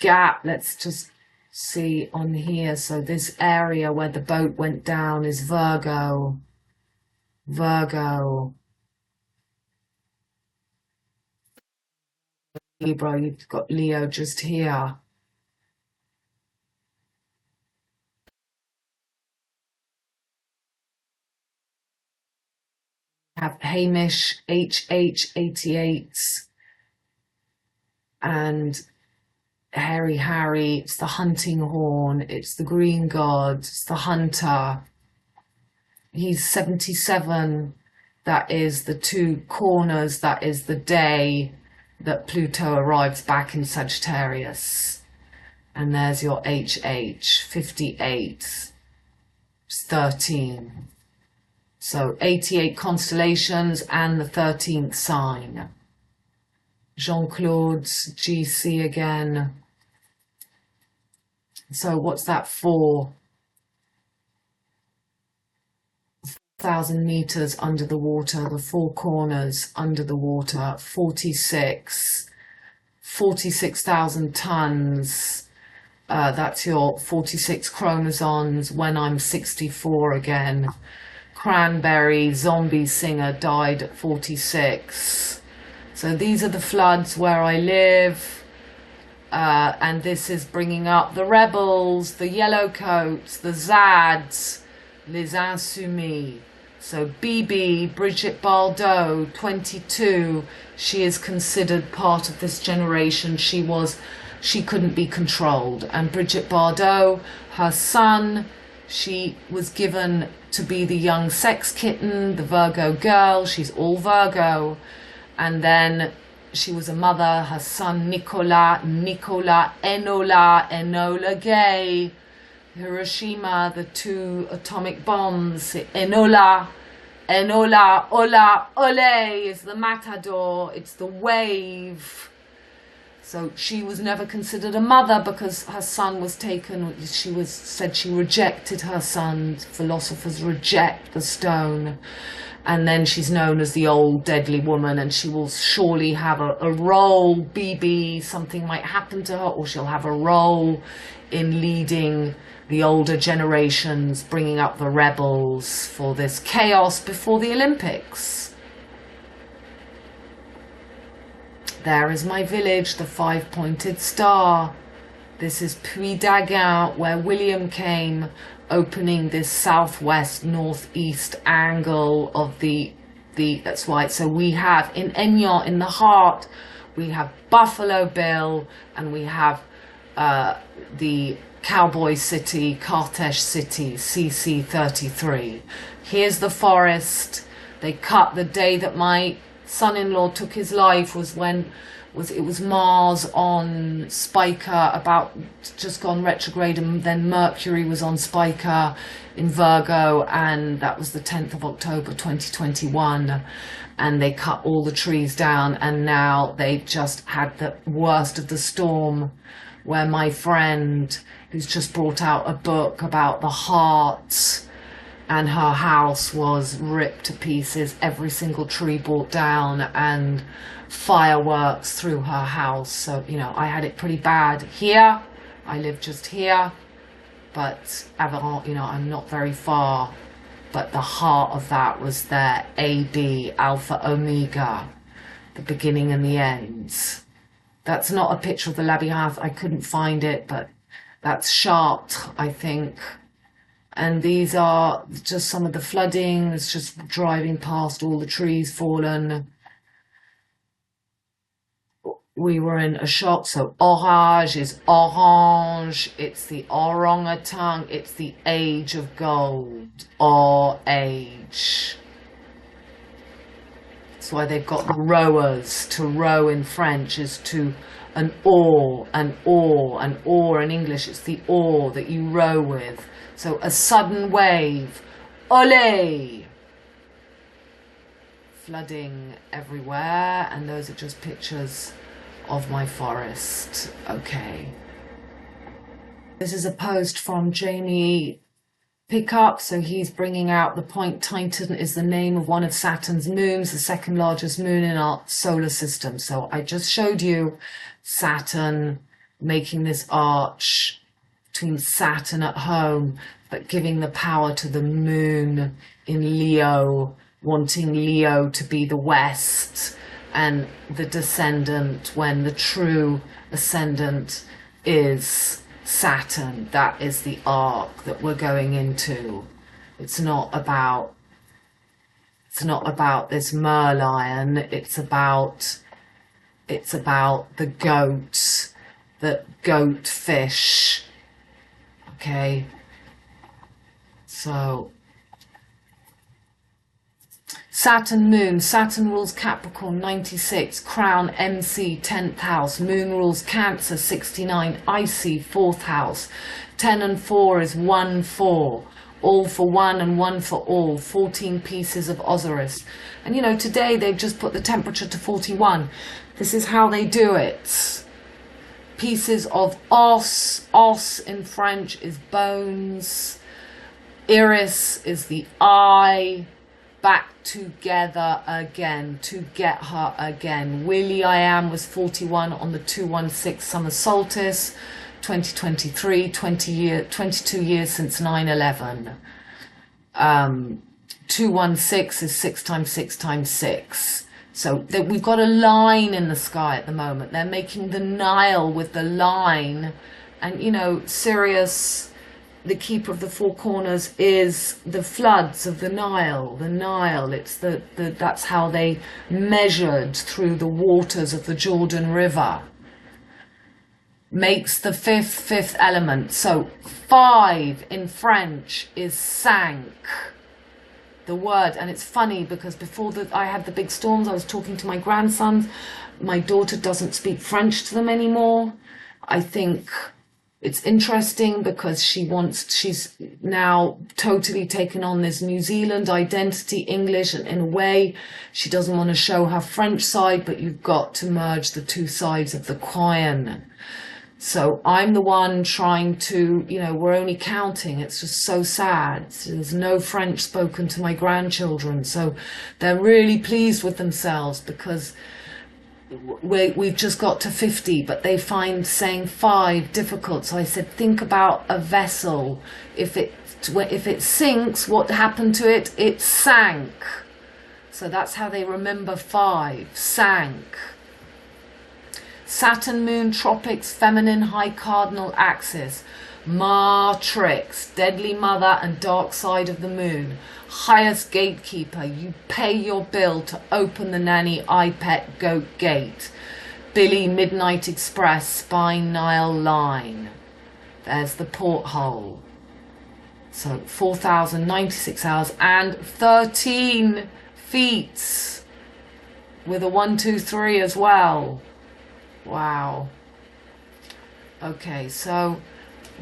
gap. Let's just see on here. So this area where the boat went down is Virgo. Libra, you've got Leo just here. Have Hamish, HH88, and Harry, it's the hunting horn, it's the green god, it's the hunter. He's 77, that is the 2 corners, that is the day that Pluto arrives back in Sagittarius. And there's your HH, 58, it's 13. So 88 constellations and the 13th sign. Jean-Claude's GC again. So what's that for? 1,000 meters under the water, the 4 corners under the water, 46,000 tons. That's your 46 chromosomes when I'm 64 again. Cranberry, zombie singer, died at 46. So these are the floods where I live. And this is bringing up the rebels, the yellowcoats, the Zads, les insoumis. So BB, Brigitte Bardot, 22. She is considered part of this generation. She couldn't be controlled. And Brigitte Bardot, her son, she was given to be the young sex kitten, the Virgo girl. She's all Virgo. And then she was a mother. Her son, Enola Gay. Hiroshima, the 2 atomic bombs. Enola, Ola, Ole is the matador. It's the wave. So she was never considered a mother because her son was taken. Said she rejected her son. Philosophers reject the stone. And then she's known as the old deadly woman, and she will surely have a role, BB, something might happen to her, or she'll have a role in leading the older generations, bringing up the rebels for this chaos before the Olympics. There is my village, the 5-pointed star. This is Puy d'Aguin, where William came, opening this southwest northeast angle of the that's why. So we have in Aignan, in the heart, we have Buffalo Bill, and we have the cowboy city, Carthage city, CC 33. Here's the forest. They cut the day that my son-in-law took his life it was Mars on Spica, about just gone retrograde, and then Mercury was on Spica in Virgo, and that was the 10th of October 2021, and they cut all the trees down, and now they just had the worst of the storm, where my friend, who's just brought out a book about the heart, and her house was ripped to pieces, every single tree brought down, and fireworks through her house. So, you know, I had it pretty bad here. I live just here, but Aveyron, you know, I'm not very far, but the heart of that was there. AB, Alpha Omega, the beginning and the end. That's not a picture of the Labyrinthe. I couldn't find it, but that's Chartres, I think. And these are just some of the flooding. It's just driving past, all the trees fallen. We were in a shock. So orage is orange. It's the orangutan. It's the age of gold. Or age. That's why they've got the rowers. To row in French is to an oar, an oar, an oar in English. It's the oar that you row with. So a sudden wave, olé! Flooding everywhere, and those are just pictures of my forest. Okay. This is a post from Jamie Pickup, so he's bringing out the point Titan is the name of one of Saturn's moons, the second largest moon in our solar system. So I just showed you Saturn making this arch between Saturn at home, but giving the power to the moon in Leo, wanting Leo to be the West and the descendant, when the true ascendant is Saturn. That is the arc that we're going into. It's not about this Merlion. It's about the goat, the goat fish. Okay, so Saturn moon. Saturn rules Capricorn 96, crown MC 10th house, moon rules Cancer 69, icy 4th house. 10 and 4 is 1-4, all for one and one for all, 14 pieces of Osiris. And you know, today they've just put the temperature to 41. This is how they do it. Pieces of os. Os in French is bones. Iris is the eye. Back together again, to get her again. Willie I Am was 41 on the 216 summer solstice, 2023, 22 years since 9/11. 216 is 6 times 6 times 6. So we've got a line in the sky at the moment. They're making the Nile with the line. And, you know, Sirius, the keeper of the four corners, is the floods of the Nile. The Nile, it's that's how they measured through the waters of the Jordan River. Makes the fifth element. So 5 in French is cinq. The word, and it's funny because before I had the big storms, I was talking to my grandsons. My daughter doesn't speak French to them anymore. I think It's interesting because she's now totally taken on this New Zealand identity, English, and in a way, she doesn't want to show her French side, but you've got to merge the two sides of the coin. So I'm the one trying to, we're only counting. It's just so sad. There's no French spoken to my grandchildren. So they're really pleased with themselves because we've just got to 50, but they find saying 5 difficult. So I said, think about a vessel. If it sinks, what happened to it? It sank. So that's how they remember 5, sank. Saturn, Moon, Tropics, Feminine, High Cardinal Axis. Matrix, Deadly Mother and Dark Side of the Moon. Highest Gatekeeper, you pay your bill to open the nanny iPet goat gate. Billy, Midnight Express, Spine Nile Line. There's the porthole. So 4,096 hours and 13 feet with a 1, 2, 3 as well. Wow. Okay, so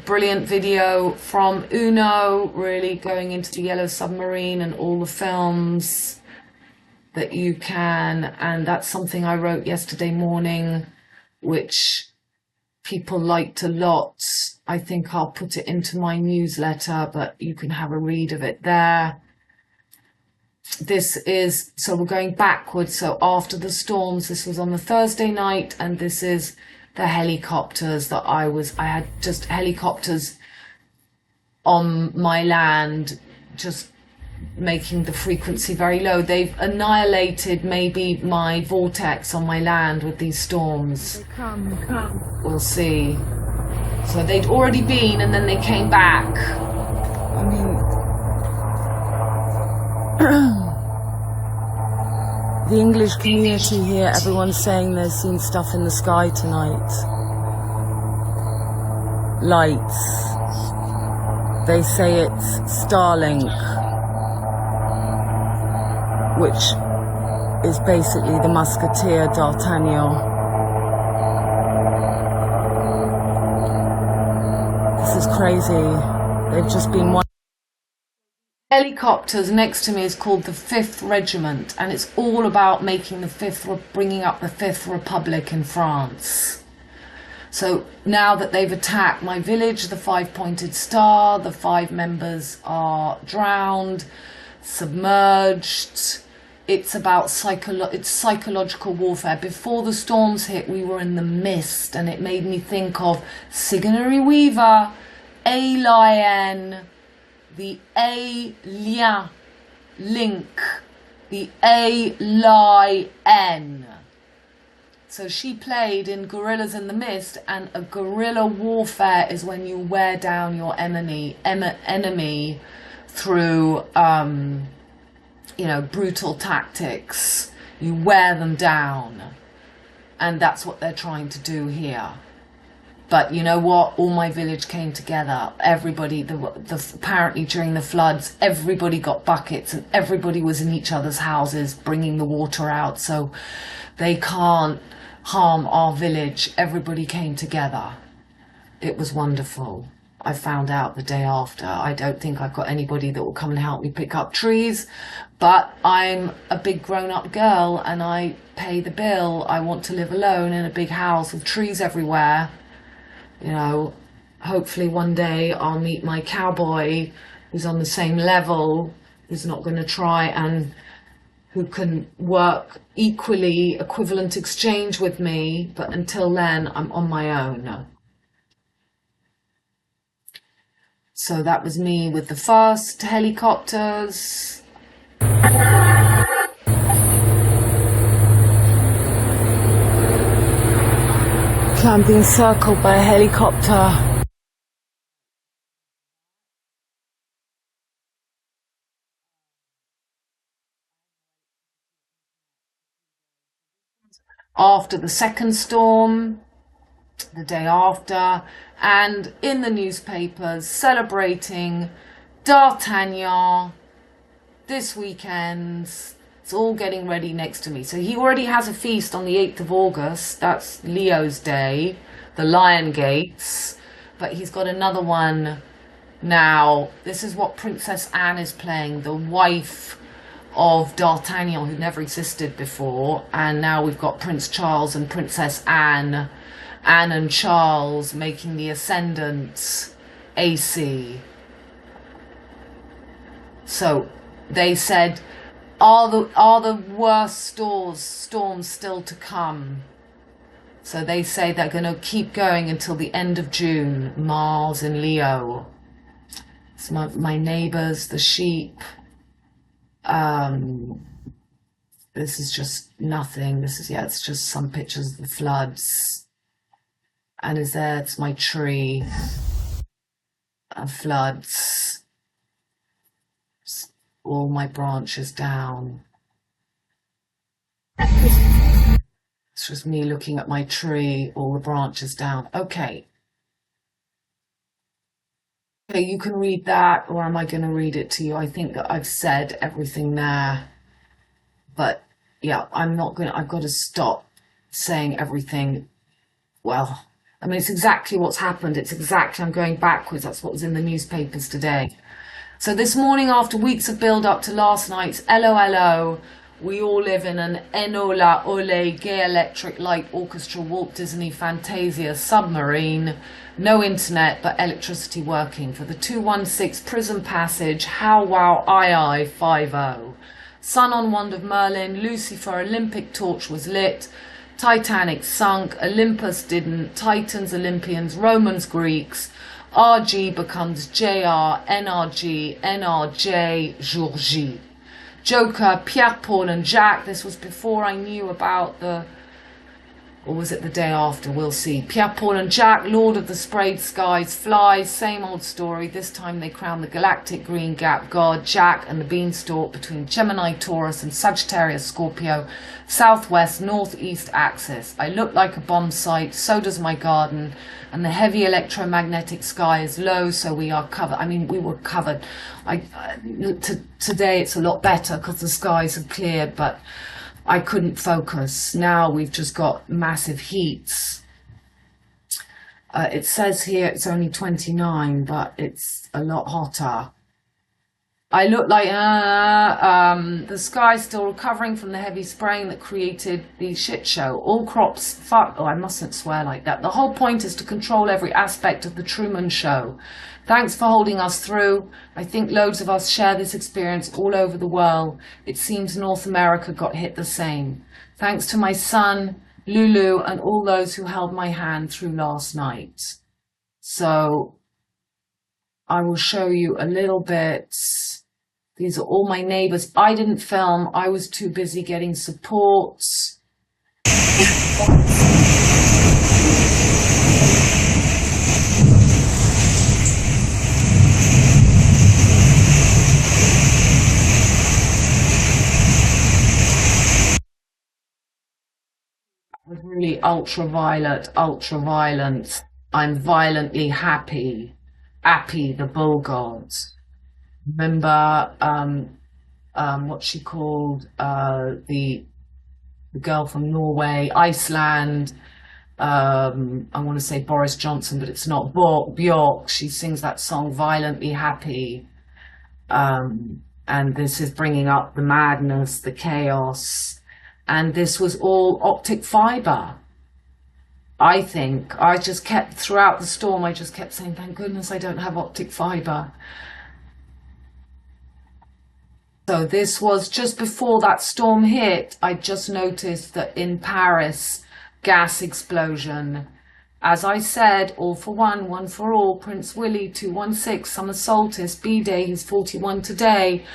brilliant video from Uno, really going into the Yellow Submarine and all the films that you can. And that's something I wrote yesterday morning, which people liked a lot. I think I'll put it into my newsletter, but you can have a read of it there. So we're going backwards. So after the storms, this was on the Thursday night, and this is the helicopters that I had just helicopters on my land, just making the frequency very low. They've annihilated maybe my vortex on my land with these storms. Come. We'll see. So they'd already been, and then they came back. I mean, the English community here, everyone's saying they've seen stuff in the sky tonight. Lights. They say it's Starlink, which is basically the Musketeer d'Artagnan. This is crazy. They've just been one. Helicopters next to me is called the 5th Regiment, and it's all about making bringing up the 5th Republic in France. So now that they've attacked my village, the 5-pointed star, the 5 members are drowned, submerged. It's about psychological warfare. Before the storms hit, we were in the mist, and it made me think of Sigourney Weaver, A Lion, the A-Lien, link, the A-Lie-N. So she played in Gorillas in the Mist, and a guerrilla warfare is when you wear down your enemy through, brutal tactics. You wear them down. And that's what they're trying to do here. But you know what? All my village came together. Everybody, apparently during the floods, everybody got buckets and everybody was in each other's houses bringing the water out. So they can't harm our village. Everybody came together. It was wonderful. I found out the day after. I don't think I've got anybody that will come and help me pick up trees, but I'm a big grown-up girl and I pay the bill. I want to live alone in a big house with trees everywhere. Hopefully one day I'll meet my cowboy who's on the same level, who's not going to try and who can work equally, equivalent exchange with me. But until then, I'm on my own. So that was me with the first helicopters. I'm being circled by a helicopter. After the second storm, the day after, and in the newspapers celebrating D'Artagnan this weekend. It's all getting ready next to me. So he already has a feast on the 8th of August. That's Leo's Day, the Lion Gates. but he's got another one now. This is what Princess Anne is playing, the wife of D'Artagnan, who never existed before, and now we've got Prince Charles and Princess Anne and Charles making the ascendant AC. So they said, are the worst storms still to come? So they say they're going to keep going until the end of June. Mars in Leo. It's my neighbours, the sheep. This is just nothing. This is, it's just some pictures of the floods. And it's my tree. Floods. All my branches down. It's just me looking at my tree, all the branches down. Okay. Okay, you can read that, or am I going to read it to you? I think that I've said everything there. But yeah, I've got to stop saying everything. Well, I mean, it's exactly what's happened. I'm going backwards. That's what was in the newspapers today. So this morning, after weeks of build-up to last night's LOLO, we all live in an Enola Ole Gay Electric Light Orchestra Walt Disney Fantasia submarine. No internet, but electricity working for the 216 Prism Passage, How Wow I 50. Sun on Wand of Merlin, Lucifer Olympic torch was lit, Titanic sunk, Olympus didn't, Titans, Olympians, Romans, Greeks, RG becomes JR, NRG, NRJ, Jour J. Joker, Pierre, Paul and Jack. This was before I knew about or was it the day after? We'll see. Pierre, Paul and Jack, Lord of the Sprayed Skies, Flies, same old story. This time they crown the galactic green gap god, Jack and the beanstalk between Gemini, Taurus and Sagittarius, Scorpio, southwest, northeast axis. I look like a bomb site, so does my garden, and the heavy electromagnetic sky is low, so we are covered. I mean, we were covered. Today it's a lot better because the skies have cleared, but I couldn't focus. Now we've just got massive heats. It says here it's only 29, but it's a lot hotter. I look like the sky's still recovering from the heavy spraying that created the shit show. All crops, I mustn't swear like that. The whole point is to control every aspect of the Truman Show. Thanks for holding us through. I think loads of us share this experience all over the world. It seems North America got hit the same. Thanks to my son, Lulu, and all those who held my hand through last night. So I will show you a little bit. These are all my neighbors. I didn't film. I was too busy getting support. Was really ultraviolet. I'm violently happy. Happy, the bull god. Remember what she called the girl from Norway, Iceland. I want to say Boris Johnson, but it's not. Björk. She sings that song Violently Happy. And this is bringing up the madness, the chaos. And this was all optic fiber. I think I just kept, throughout the storm, I just kept saying, thank goodness I don't have optic fiber. So this was just before that storm hit. I just noticed that in Paris, gas explosion. As I said, all for one, one for all. Prince Willie, 216, summer solstice, B-Day, he's 41 today.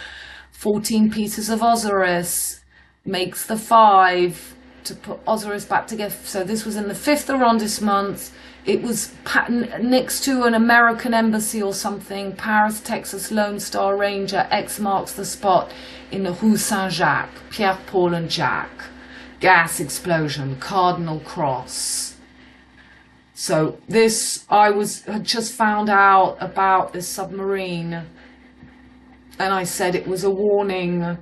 14 pieces of Osiris. Makes the 5 to put Osiris back together. So this was in the 5th arrondissement. It was next to an American embassy or something. Paris, Texas, Lone Star Ranger. X marks the spot in the Rue Saint-Jacques. Pierre, Paul and Jack. Gas explosion. Cardinal cross. So this, had just found out about this submarine. And I said it was a warning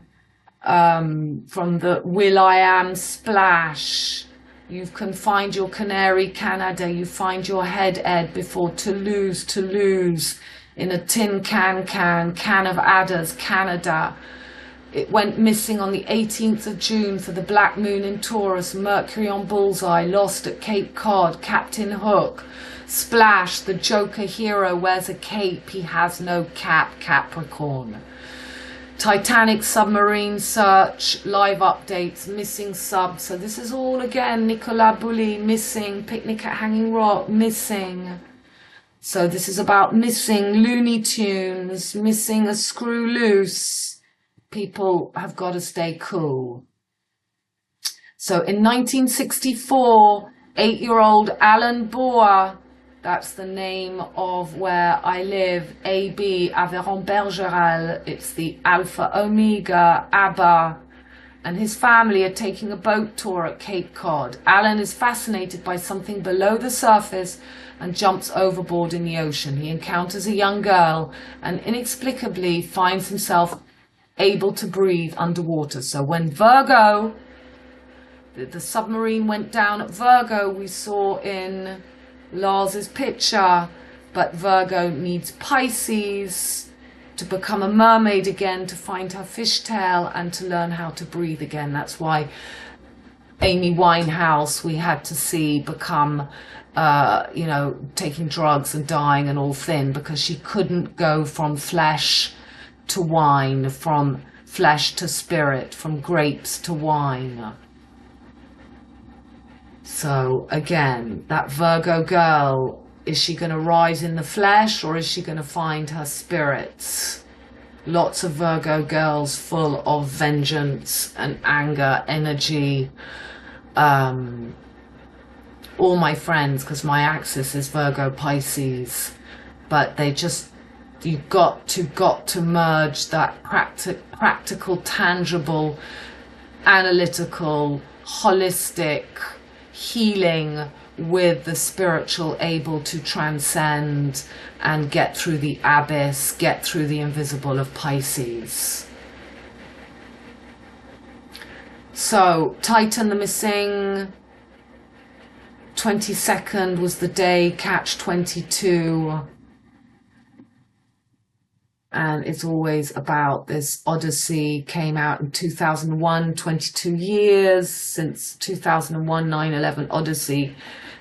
from the Will I Am splash You can find your canary, Canada. You find your head, Ed, before to lose, in a tin can of adders, Canada. It went missing on the 18th of June for the black moon in Taurus, Mercury on bullseye, lost at Cape Cod, Captain Hook, Splash, the Joker hero wears a cape, he has no cap, Capricorn. Titanic submarine search, live updates, missing subs. So this is all again, Nicolas Boully, missing, Picnic at Hanging Rock, missing. So this is about missing Looney Tunes, missing a screw loose. People have got to stay cool. So in 1964, 8-year-old Alan Boer, that's the name of where I live, AB, Aveyron-Bergerac, it's the Alpha Omega, ABBA, and his family are taking a boat tour at Cape Cod. Alan is fascinated by something below the surface and jumps overboard in the ocean. He encounters a young girl and inexplicably finds himself able to breathe underwater. So when Virgo, the submarine went down at Virgo, we saw in Lars's picture, but Virgo needs Pisces to become a mermaid again, to find her fishtail and to learn how to breathe again. That's why Amy Winehouse, we had to see become, taking drugs and dying and all thin, because she couldn't go from flesh to wine, from flesh to spirit, from grapes to wine. So again, that Virgo girl, is she going to rise in the flesh or is she going to find her spirits? Lots of Virgo girls full of vengeance and anger, energy. All my friends, because my axis is Virgo Pisces, but they just, you've got to merge that practical, tangible, analytical, holistic healing with the spiritual, able to transcend and get through the abyss, get through the invisible of Pisces. So Titan the missing, 22nd was the day, catch 22. And it's always about this Odyssey, came out in 2001, 22 years since 2001, 9/11 Odyssey.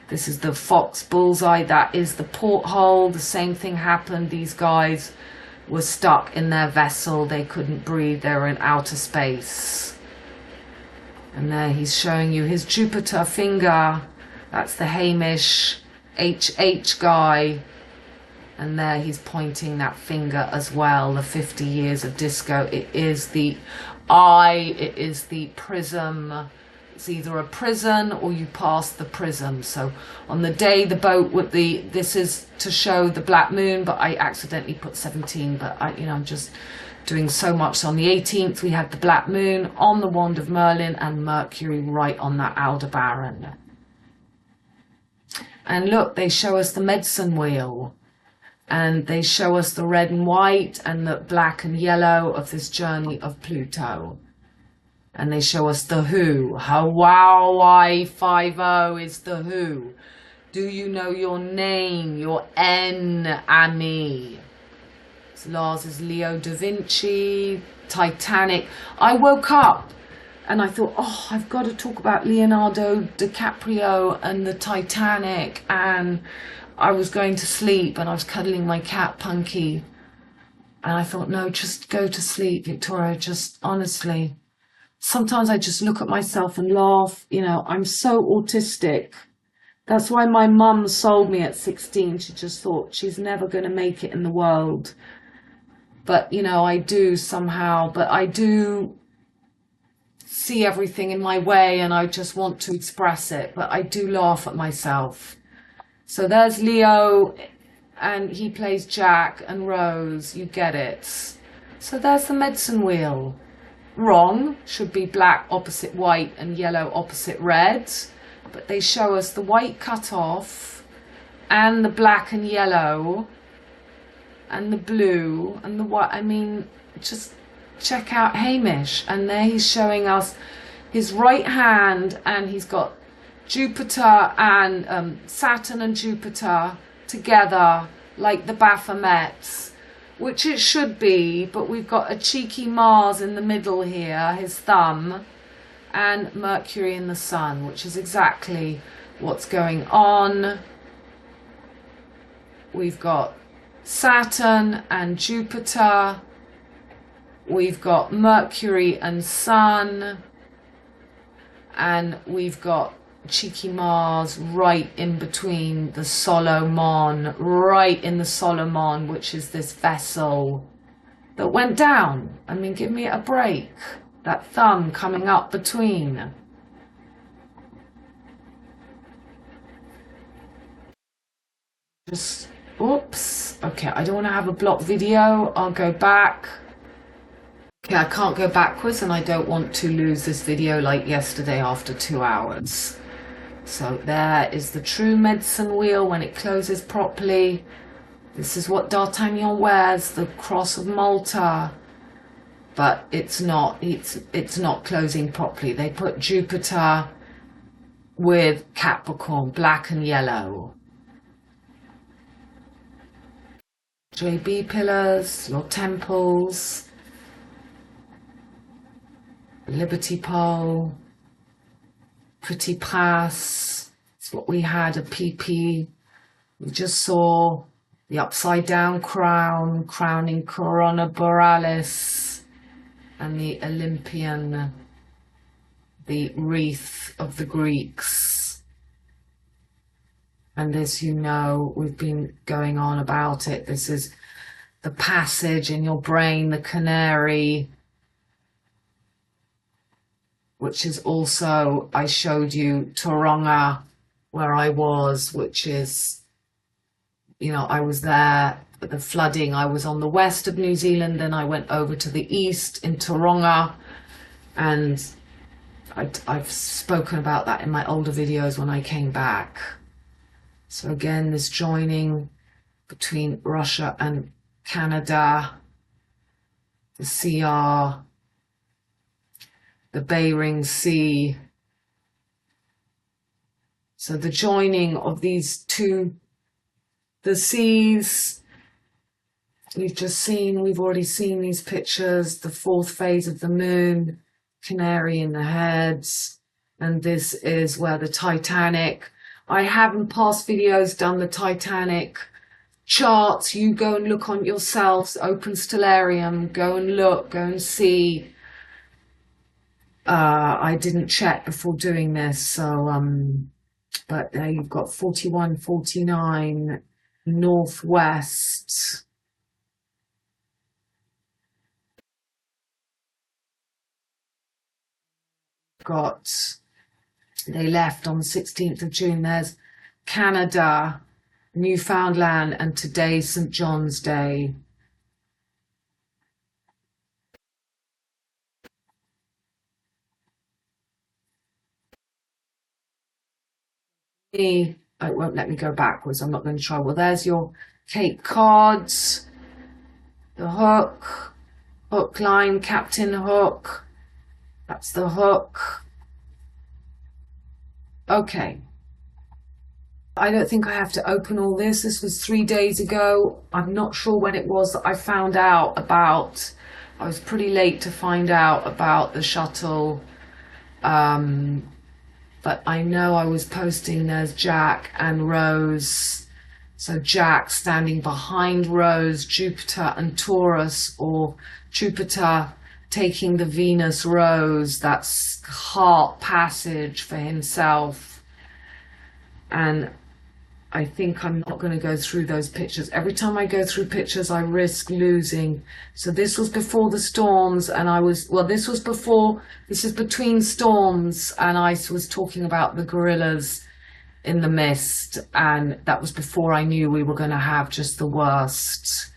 This is the Fox bullseye, that is the porthole. The same thing happened. These guys were stuck in their vessel. They couldn't breathe. They were in outer space. And there he's showing you his Jupiter finger. That's the Hamish HH guy. And there he's pointing that finger as well, the 50 years of disco. It is the eye, it is the prism. It's either a prison or you pass the prism. So on the day the boat with this is to show the black moon, but I accidentally put 17, but I'm just doing so much. So on the 18th, we had the black moon on the wand of Merlin and Mercury right on that Aldebaran. And look, they show us the medicine wheel. And they show us the red and white and the black and yellow of this journey of Pluto. And they show us the who. Hawaii 50 is the who. Do you know your name? Your Ami. Lars is Leo da Vinci, Titanic. I woke up and I thought, oh, I've got to talk about Leonardo DiCaprio and the Titanic, and I was going to sleep and I was cuddling my cat Punky, and I thought, no, just go to sleep, Victoria. Just honestly, sometimes I just look at myself and laugh. I'm so autistic. That's why my mum sold me at 16. She just thought she's never going to make it in the world. But I do somehow, but I do see everything in my way and I just want to express it, but I do laugh at myself. So there's Leo, and he plays Jack and Rose, you get it. So there's the medicine wheel. Wrong, should be black opposite white and yellow opposite red. But they show us the white cut off, and the black and yellow, and the blue, and the white. Just check out Hamish. And there he's showing us his right hand, and he's got Jupiter and Saturn and Jupiter together like the Baphomets, which it should be, but we've got a cheeky Mars in the middle here, his thumb, and Mercury in the Sun, which is exactly what's going on. We've got Saturn and Jupiter. We've got Mercury and Sun. And we've got cheeky Mars right in between the Solomon, right in the Solomon, which is this vessel that went down. I mean, give me a break. That thumb coming up between. Just, oops. Okay, I don't want to have a block video. I'll go back. Okay, I can't go backwards and I don't want to lose this video like yesterday after 2 hours. So there is the true medicine wheel when it closes properly. This is what D'Artagnan wears, the cross of Malta. But it's not closing properly. They put Jupiter with Capricorn, black and yellow. JB pillars, your temples. Liberty pole, pretty pass. It's what we had, a PP. We just saw the upside down crown, crowning Corona Borealis, and the Olympian, the wreath of the Greeks. And this, you know, we've been going on about it. This is the passage in your brain, the canary, which is also, I showed you Tauranga, where I was, which is, you know, I was there at the flooding. I was on the west of New Zealand, then I went over to the east in Tauranga, and I've spoken about that in my older videos when I came back. So again, this joining between Russia and Canada, the CR, the Bering Sea. So the joining of these two, the seas, we've already seen these pictures, the fourth phase of the moon, canary in the heads, and this is where the Titanic, I have in past videos done the Titanic charts. You go and look on yourselves, open Stellarium, go and look, go and see. I didn't check before doing this, so but there you've got 41, 49 northwest. They left on the 16th of June. There's Canada, Newfoundland, and today's St. John's Day. It won't let me go backwards. I'm not going to try. Well, there's your Cape Cods, the hook, hook line, Captain Hook. That's the hook. Okay. I don't think I have to open all this. This was 3 days ago. I'm not sure when it was that I found out about, I was pretty late to find out about the shuttle. But I know I was posting, there's Jack and Rose. So Jack standing behind Rose, Jupiter and Taurus, or Jupiter taking the Venus Rose, that's heart passage for himself. And I think I'm not going to go through those pictures. Every time I go through pictures, I risk losing. So this was before the storms, and this is between storms, and I was talking about the gorillas in the mist, and that was before I knew we were going to have just the worst.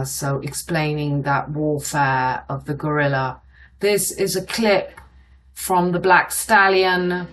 So explaining that warfare of the gorilla. This is a clip from the Black Stallion,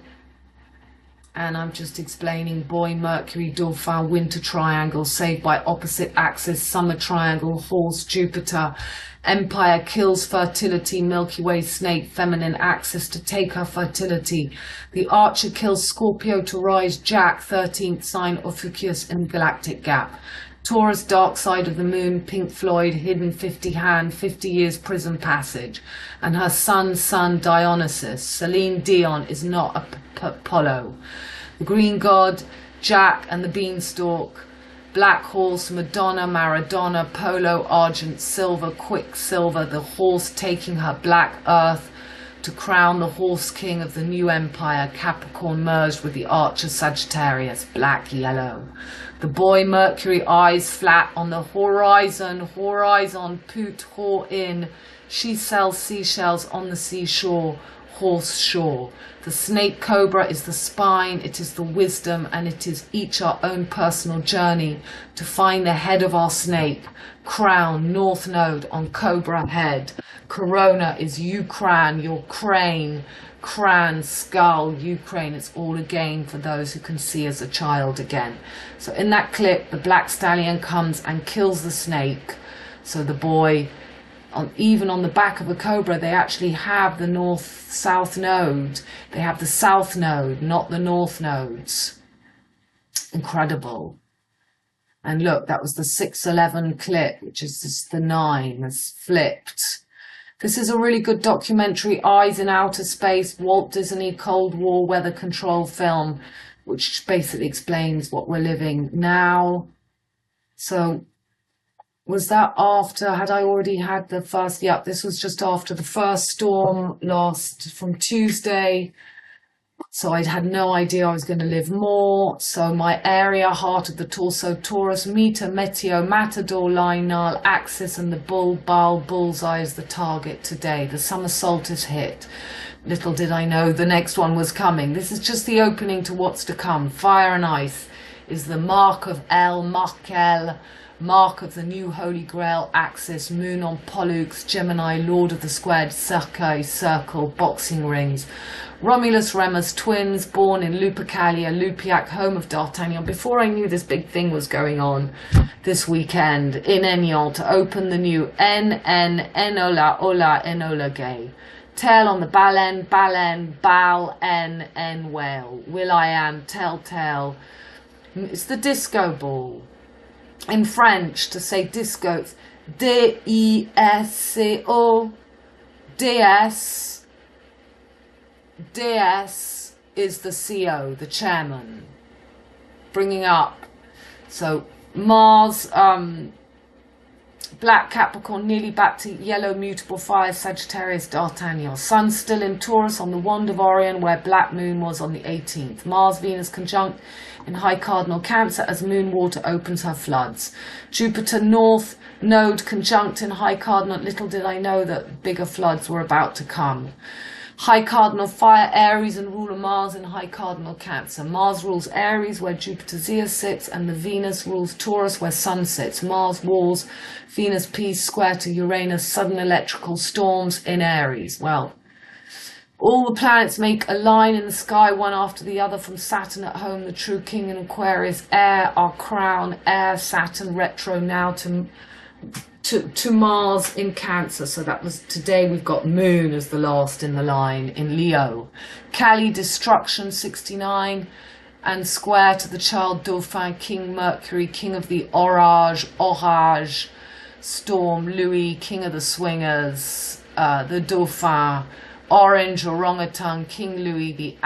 And I'm just explaining boy, Mercury, Dauphin, winter triangle, saved by opposite axis, summer triangle, horse, Jupiter, Empire, kills fertility, Milky Way, snake, feminine axis to take her fertility. The Archer kills Scorpio to rise, Jack, 13th sign, Ophiuchus in galactic gap. Taurus, dark side of the moon, Pink Floyd, hidden 50 hand, 50 years prison passage. And her son, Dionysus. Celine Dion is not a Apollo. The Green God, Jack and the Beanstalk. Black Horse, Madonna, Maradona, Polo, Argent, Silver, Quicksilver. The horse taking her black earth to crown the horse king of the new empire. Capricorn merged with the Archer, Sagittarius, black, yellow. The boy, Mercury, eyes flat on the horizon, put whore in. She sells seashells on the seashore, horse shore. The snake cobra is the spine, it is the wisdom, and it is each our own personal journey to find the head of our snake. Crown, north node on cobra head. Corona is Ukraine, your crane. Cran, skull, Ukraine. It's all again for those who can see as a child again. So in that clip, the black stallion comes and kills the snake. So the boy, even on the back of a cobra, they actually have the north-south node. They have the south node, not the north nodes. Incredible. And look, that was the 611 clip, which is just the 9 that's flipped. This is a really good documentary, Eyes in Outer Space, Walt Disney Cold War weather control film, which basically explains what we're living now. So was that after, had I already had the first, yep, this was just after the first storm from Tuesday. So I'd had no idea I was going to live more. So my area, heart of the torso, Taurus, meter, meteo, matador, line, null, axis, and the bullseye is the target today. The summer solstice hit. Little did I know the next one was coming. This is just the opening to what's to come. Fire and ice is the mark of mark of the new Holy Grail axis, moon on Pollux, Gemini, Lord of the Squared, circle, boxing rings. Romulus Remus, twins, born in Lupercalia, Lupiac, home of D'Artagnan. Before I knew this big thing was going on this weekend in Aignan to open the new Enola Gay. Tail on the balen, bal, en, whale. Will I am, tell. It's the disco ball. In French, to say disco, it's D-I-S-C-O, DS. DS is the CO, the chairman, bringing up. So Mars, black Capricorn, nearly back to yellow mutable fire, Sagittarius, D'Artagnan. Sun still in Taurus on the wand of Orion, where black moon was on the 18th. Mars, Venus conjunct in high cardinal Cancer as moon water opens her floods. Jupiter north node conjunct in high cardinal. Little did I know that bigger floods were about to come. High cardinal fire, Aries, and ruler Mars in high cardinal Cancer. Mars rules Aries, where Jupiter Zeus sits, and the Venus rules Taurus, where Sun sits. Mars wars, Venus peace, square to Uranus, sudden electrical storms in Aries. Well, all the planets make a line in the sky, one after the other, from Saturn at home, the true king in Aquarius, air, our crown, air, Saturn retro now to Mars in Cancer. So that was today. We've got moon as the last in the line in Leo. Kali, destruction, 69, and square to the child Dauphin, King Mercury, king of the orage, storm, Louis, king of the swingers, the Dauphin, orange, orangutan, King Louis, the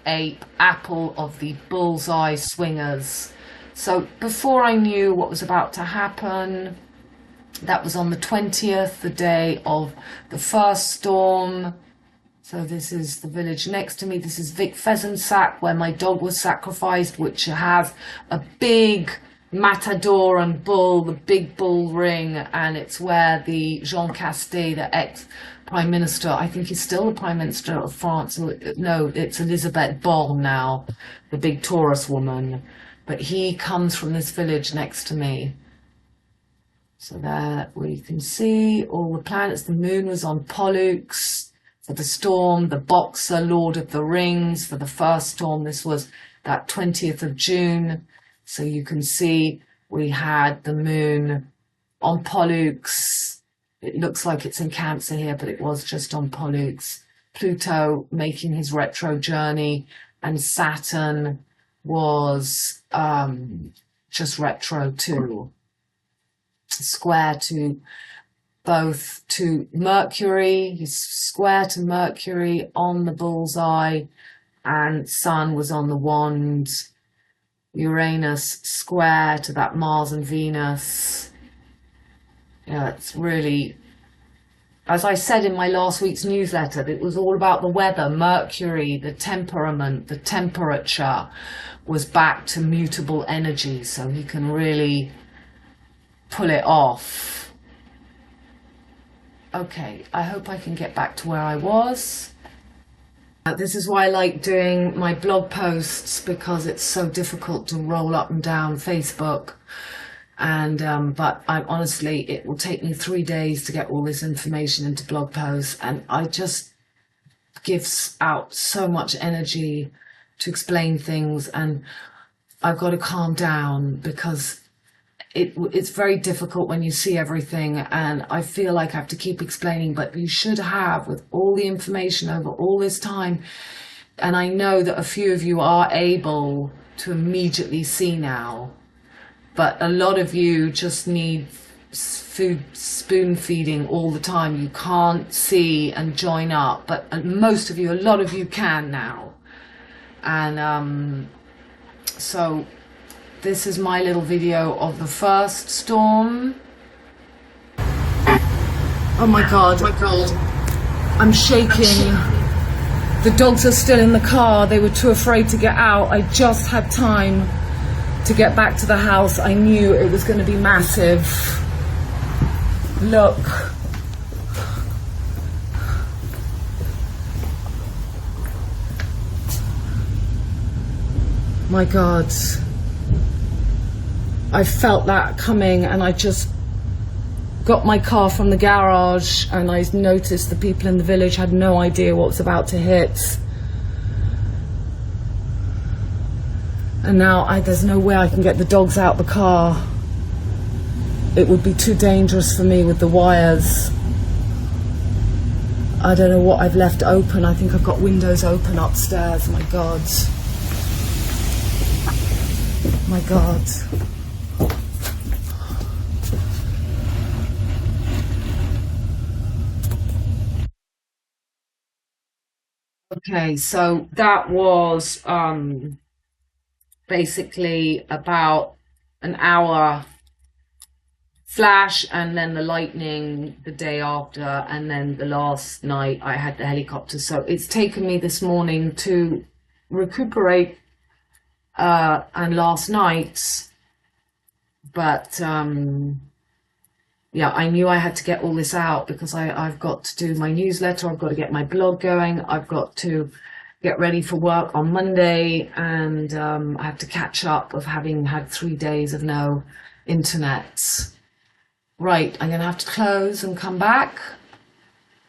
ape, apple of the bullseye swingers. So before I knew what was about to happen, that was on the 20th, the day of the first storm. So this is the village next to me. This is Vic Pheasantsac, where my dog was sacrificed, which has a big matador and bull, the big bull ring, and it's where the Jean Castex, the ex-prime minister, I think he's still the prime minister of France. No, it's Elisabeth Borne now, the big Taurus woman. But he comes from this village next to me. So there we can see all the planets. The moon was on Pollux for the storm, the Boxer, Lord of the Rings for the first storm. This was that 20th of June. So you can see we had the moon on Pollux. It looks like it's in Cancer here, but it was just on Pollux. Pluto making his retro journey, and Saturn was just retro too. Square to both to Mercury, he's square to Mercury on the bullseye, and Sun was on the wand. Uranus square to that Mars and Venus. Yeah, it's really, as I said in my last week's newsletter, it was all about the weather. Mercury, the temperament, the temperature was back to mutable energy, so he can really pull it off. Okay, I hope I can get back to where I was. This is why I like doing my blog posts, because it's so difficult to roll up and down Facebook. And but I honestly, it will take me 3 days to get all this information into blog posts, and I just gives out so much energy to explain things, and I've got to calm down because it's very difficult when you see everything, and I feel like I have to keep explaining, but you should have, with all the information over all this time, and I know that a few of you are able to immediately see now, but a lot of you just need food spoon feeding all the time. You can't see and join up, but most of you, a lot of you can now. And so this is my little video of the first storm. Oh my God. Oh my God. I'm shaking. The dogs are still in the car. They were too afraid to get out. I just had time to get back to the house. I knew it was going to be massive. Look. My God. I felt that coming, and I just got my car from the garage, and I noticed the people in the village had no idea what was about to hit. And now there's no way I can get the dogs out the car. It would be too dangerous for me with the wires. I don't know what I've left open. I think I've got windows open upstairs. My God. My God. Okay, so that was basically about an hour flash, and then the lightning the day after, and then the last night I had the helicopter. So it's taken me this morning to recuperate, and last night, but yeah, I knew I had to get all this out because I've got to do my newsletter, I've got to get my blog going, I've got to get ready for work on Monday, and I have to catch up of having had 3 days of no internet. Right, I'm going to have to close and come back.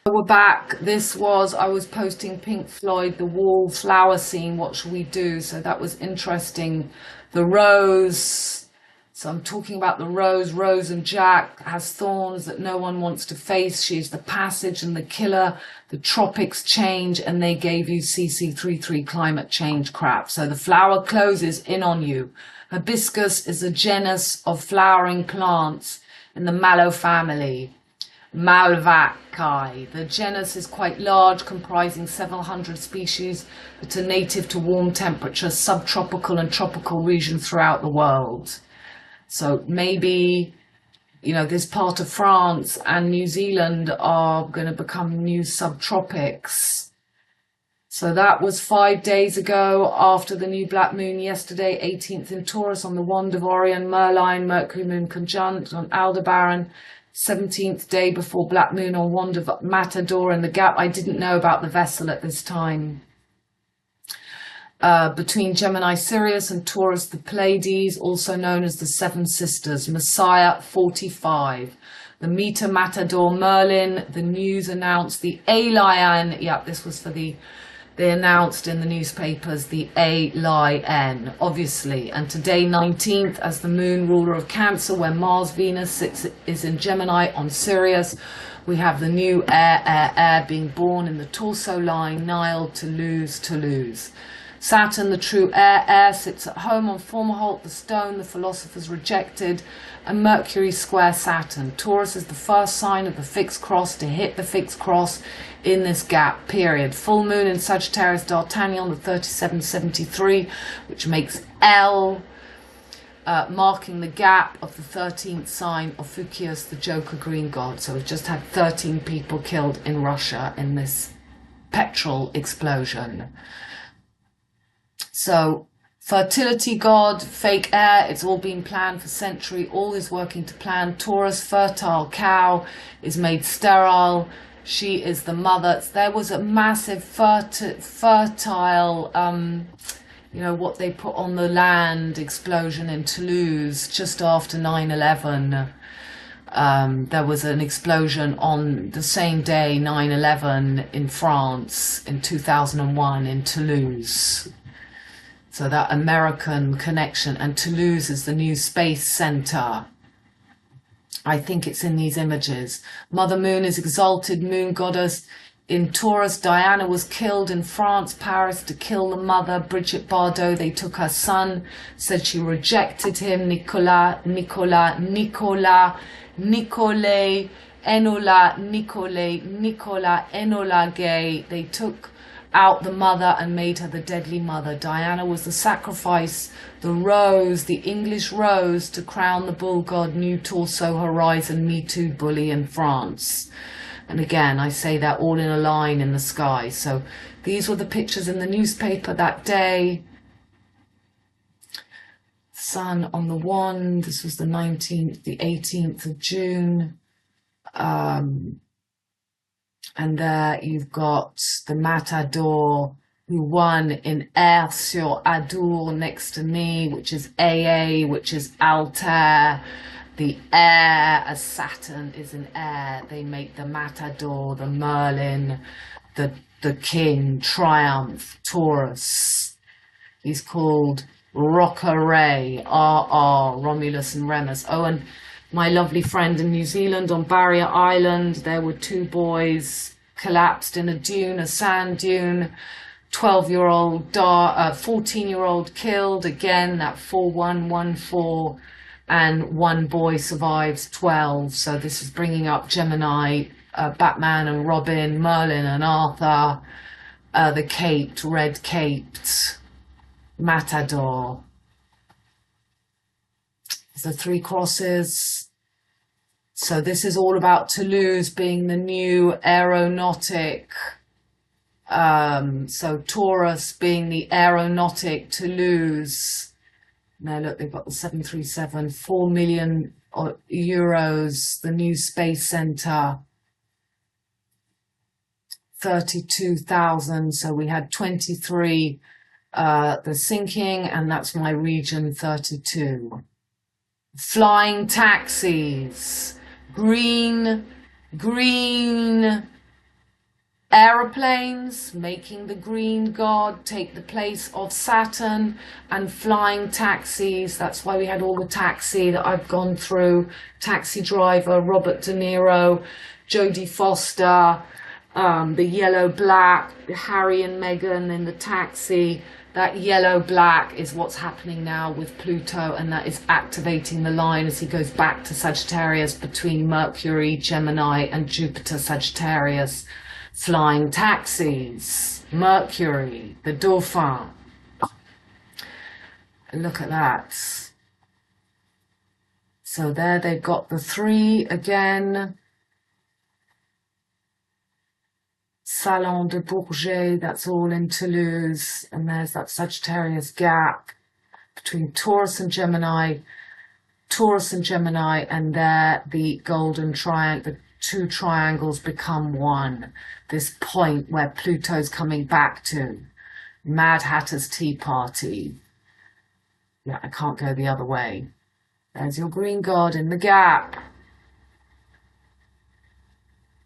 We're back. I was posting Pink Floyd, the wall flower scene, what should we do? So that was interesting. The rose. So I'm talking about the rose. Rose and Jack has thorns that no one wants to face. She's the passage and the killer. The tropics change, and they gave you CC33 climate change crap. So the flower closes in on you. Hibiscus is a genus of flowering plants in the mallow family. Malvaceae. The genus is quite large, comprising several hundred species that are native to warm temperature, subtropical and tropical regions throughout the world. So maybe, this part of France and New Zealand are going to become new subtropics. So that was 5 days ago after the new black moon yesterday, 18th in Taurus on the wand of Orion, Merline, Mercury moon conjunct on Aldebaran, 17th day before black moon on wand of Matador in the gap. I didn't know about the vessel at this time. Between Gemini, Sirius and Taurus, the Pleiades, also known as the Seven Sisters, Messiah 45. The Meter Matador Merlin, the news announced the alien, this was for the they announced in the newspapers the A-Lie-N, obviously. And today, 19th, as the moon ruler of Cancer, where Mars, Venus is in Gemini on Sirius, we have the new heir being born in the torso line, Nile, Toulouse, Toulouse. Saturn, the true heir, sits at home on Fomalhaut, the stone the philosophers rejected, and Mercury square Saturn. Taurus is the first sign of the fixed cross to hit the fixed cross in this gap period. Full moon in Sagittarius, D'Artagnan, the 3773, which makes L, marking the gap of the 13th sign of Fukius, the Joker green god. So we've just had 13 people killed in Russia in this petrol explosion. So, fertility god, fake heir, it's all been planned for century, all is working to plan. Taurus, fertile cow, is made sterile. She is the mother. There was a massive fertile, you know, what they put on the land explosion in Toulouse just after 9/11. There was an explosion on the same day, 9/11, in France in 2001 in Toulouse. So that American connection, and Toulouse is the new space center. I think it's in these images. Mother Moon is exalted moon goddess in Taurus. Diana was killed in France, Paris, to kill the mother. Brigitte Bardot, they took her son, said she rejected him. Nicolas, Enola Gay. They took out the mother and made her the deadly mother. Diana was the sacrifice, the rose, the English rose, to crown the bull god, new torso, horizon, Me Too bully in France. And again, I say that all in a line in the sky. So these were the pictures in the newspaper that day. Sun on the wand. This was the 19th, the 18th of June. And there you've got the Matador, who won in Air sur Adour next to me, which is AA, which is Altair. The air, as Saturn is in air, they make the Matador, the Merlin, the King, Triumph, Taurus. He's called Rockaway, RR, Romulus and Remus. Oh, and my lovely friend in New Zealand on Barrier Island, there were 2 boys collapsed in a dune, a sand dune. 12-year-old, 14-year-old killed, again, that 4114, and 1 boy survives 12. So this is bringing up Gemini, Batman and Robin, Merlin and Arthur, the caped, red-caped Matador. The 3 crosses. So this is all about Toulouse being the new aeronautic. So Taurus being the aeronautic Toulouse. Now look, they've got the 737, 4 million euros, the new space center. 32,000. So we had 23, the sinking, and that's my region 32. Flying taxis, green aeroplanes, making the green god take the place of Saturn, and flying taxis. That's why we had all the taxi that I've gone through. Taxi driver, Robert De Niro, Jodie Foster, the yellow black, Harry and Meghan in the taxi. That yellow black is what's happening now with Pluto, and that is activating the line as he goes back to Sagittarius between Mercury, Gemini, and Jupiter, Sagittarius. Flying taxis, Mercury, the Dauphin. And look at that. So there they've got the 3 again. Salon de Bourget, that's all in Toulouse. And there's that Sagittarius gap between Taurus and Gemini, and there the golden triangle, the 2 triangles become 1. This point where Pluto's coming back to. Mad Hatter's Tea Party. Yeah, I can't go the other way. There's your green god in the gap.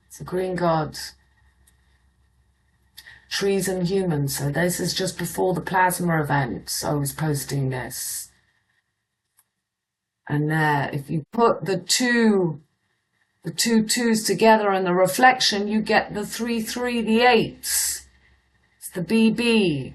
It's a green god. trees and humans. So this is just before the plasma event. So I was posting this. And there, if you put the two twos together in the reflection, you get the 3, 3, the 8s. It's the BB.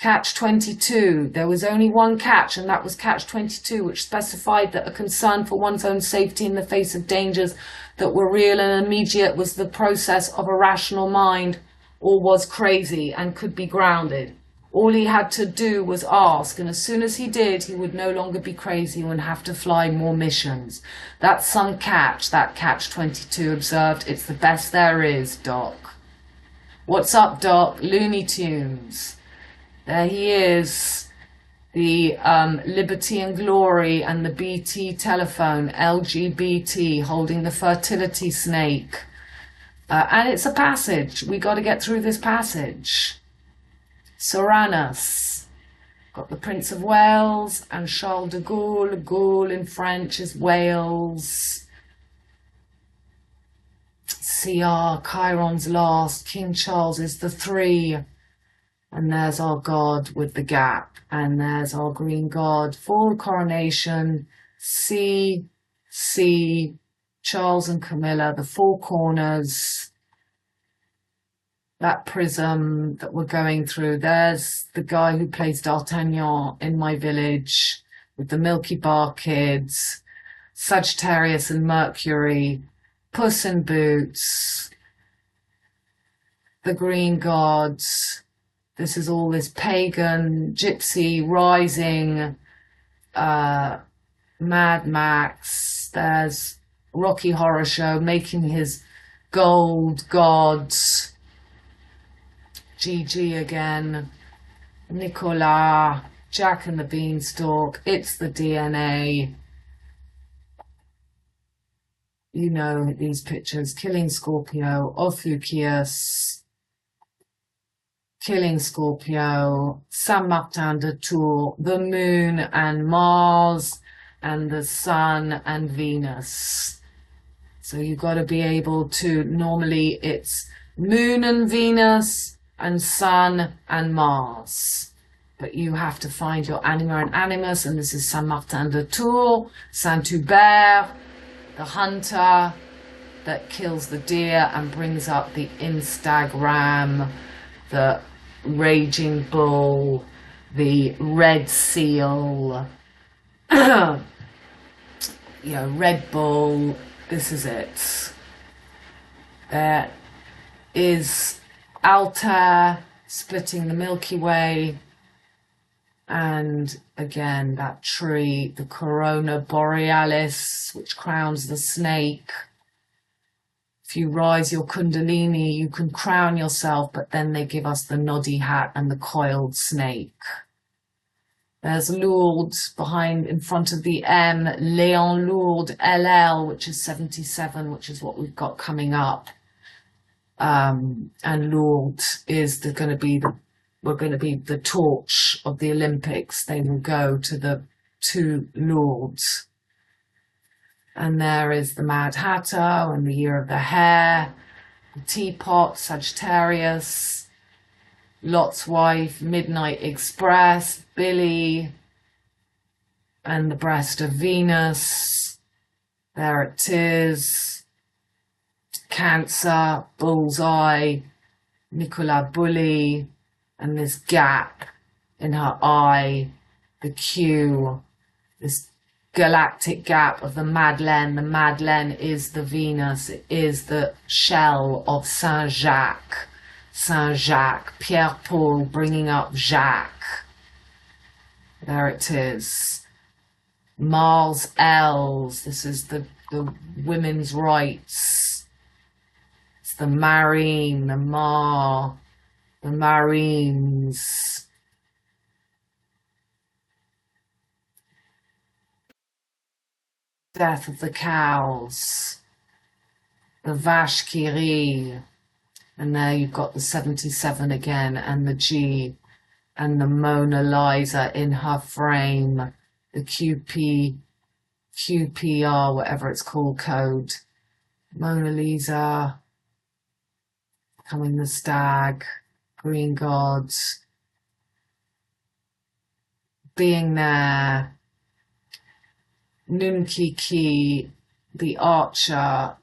Catch 22. There was only one catch, and that was catch 22, which specified that a concern for one's own safety in the face of dangers that were real and immediate was the process of a rational mind, or was crazy and could be grounded. All he had to do was ask, and as soon as he did, he would no longer be crazy and have to fly more missions. That's some catch, that catch 22 observed. It's the best there is, Doc. What's up, Doc? Looney Tunes. There he is, the Liberty and Glory and the BT telephone, LGBT, holding the fertility snake. And it's a passage. We got to get through this passage. Soranus. Got the Prince of Wales and Charles de Gaulle. Gaulle in French is Wales. CR, Chiron's last. King Charles is the 3. And there's our God with the gap. And there's our green God. Full coronation. C, Charles and Camilla, the 4 corners. That prism that we're going through. There's the guy who plays D'Artagnan in My Village with the Milky Bar kids. Sagittarius and Mercury. Puss in Boots. The green gods. This is all this pagan, gypsy, rising, Mad Max. There's Rocky Horror Show making his gold gods. Gigi again. Nicolas. Jack and the Beanstalk. It's the DNA. You know these pictures. Killing Scorpio. Ophiuchius. Killing Scorpio, Saint Martin de Tours, the Moon and Mars, and the Sun and Venus. So you've got to be able to, normally it's Moon and Venus and Sun and Mars. But you have to find your anima and animus, and this is Saint Martin de Tours, Saint Hubert, the hunter that kills the deer and brings up the Instagram, the raging bull, the red seal, Red Bull. This is it. There is Altair splitting the Milky Way, and again that tree, the Corona Borealis, which crowns the snake. If you rise your Kundalini, you can crown yourself, but then they give us the noddy hat and the coiled snake. There's Lourdes behind, in front of the M, Léon Lourdes, LL, which is 77, which is what we've got coming up. And Lourdes is we're going to be the torch of the Olympics. They will go to Lourdes. And there is the Mad Hatter and the Year of the Hare, the Teapot, Sagittarius, Lot's Wife, Midnight Express, Billy, and the Breast of Venus. There it is. Cancer, Bullseye, Nicola Bully, and this gap in her eye, the Q, this galactic gap of the Madeleine. The Madeleine is the Venus. It is the shell of Saint Jacques. Saint Jacques. Pierre Paul bringing up Jacques. There it is. Mars Els. This is the women's rights. It's the Marine, the Marines. Death of the cows, the Vache qui rit, and there you've got the 77 again, and the G, and the Mona Lisa in her frame, the QPR, whatever it's called, code, Mona Lisa, coming the stag, green gods, being there, Nunkiki, the archer,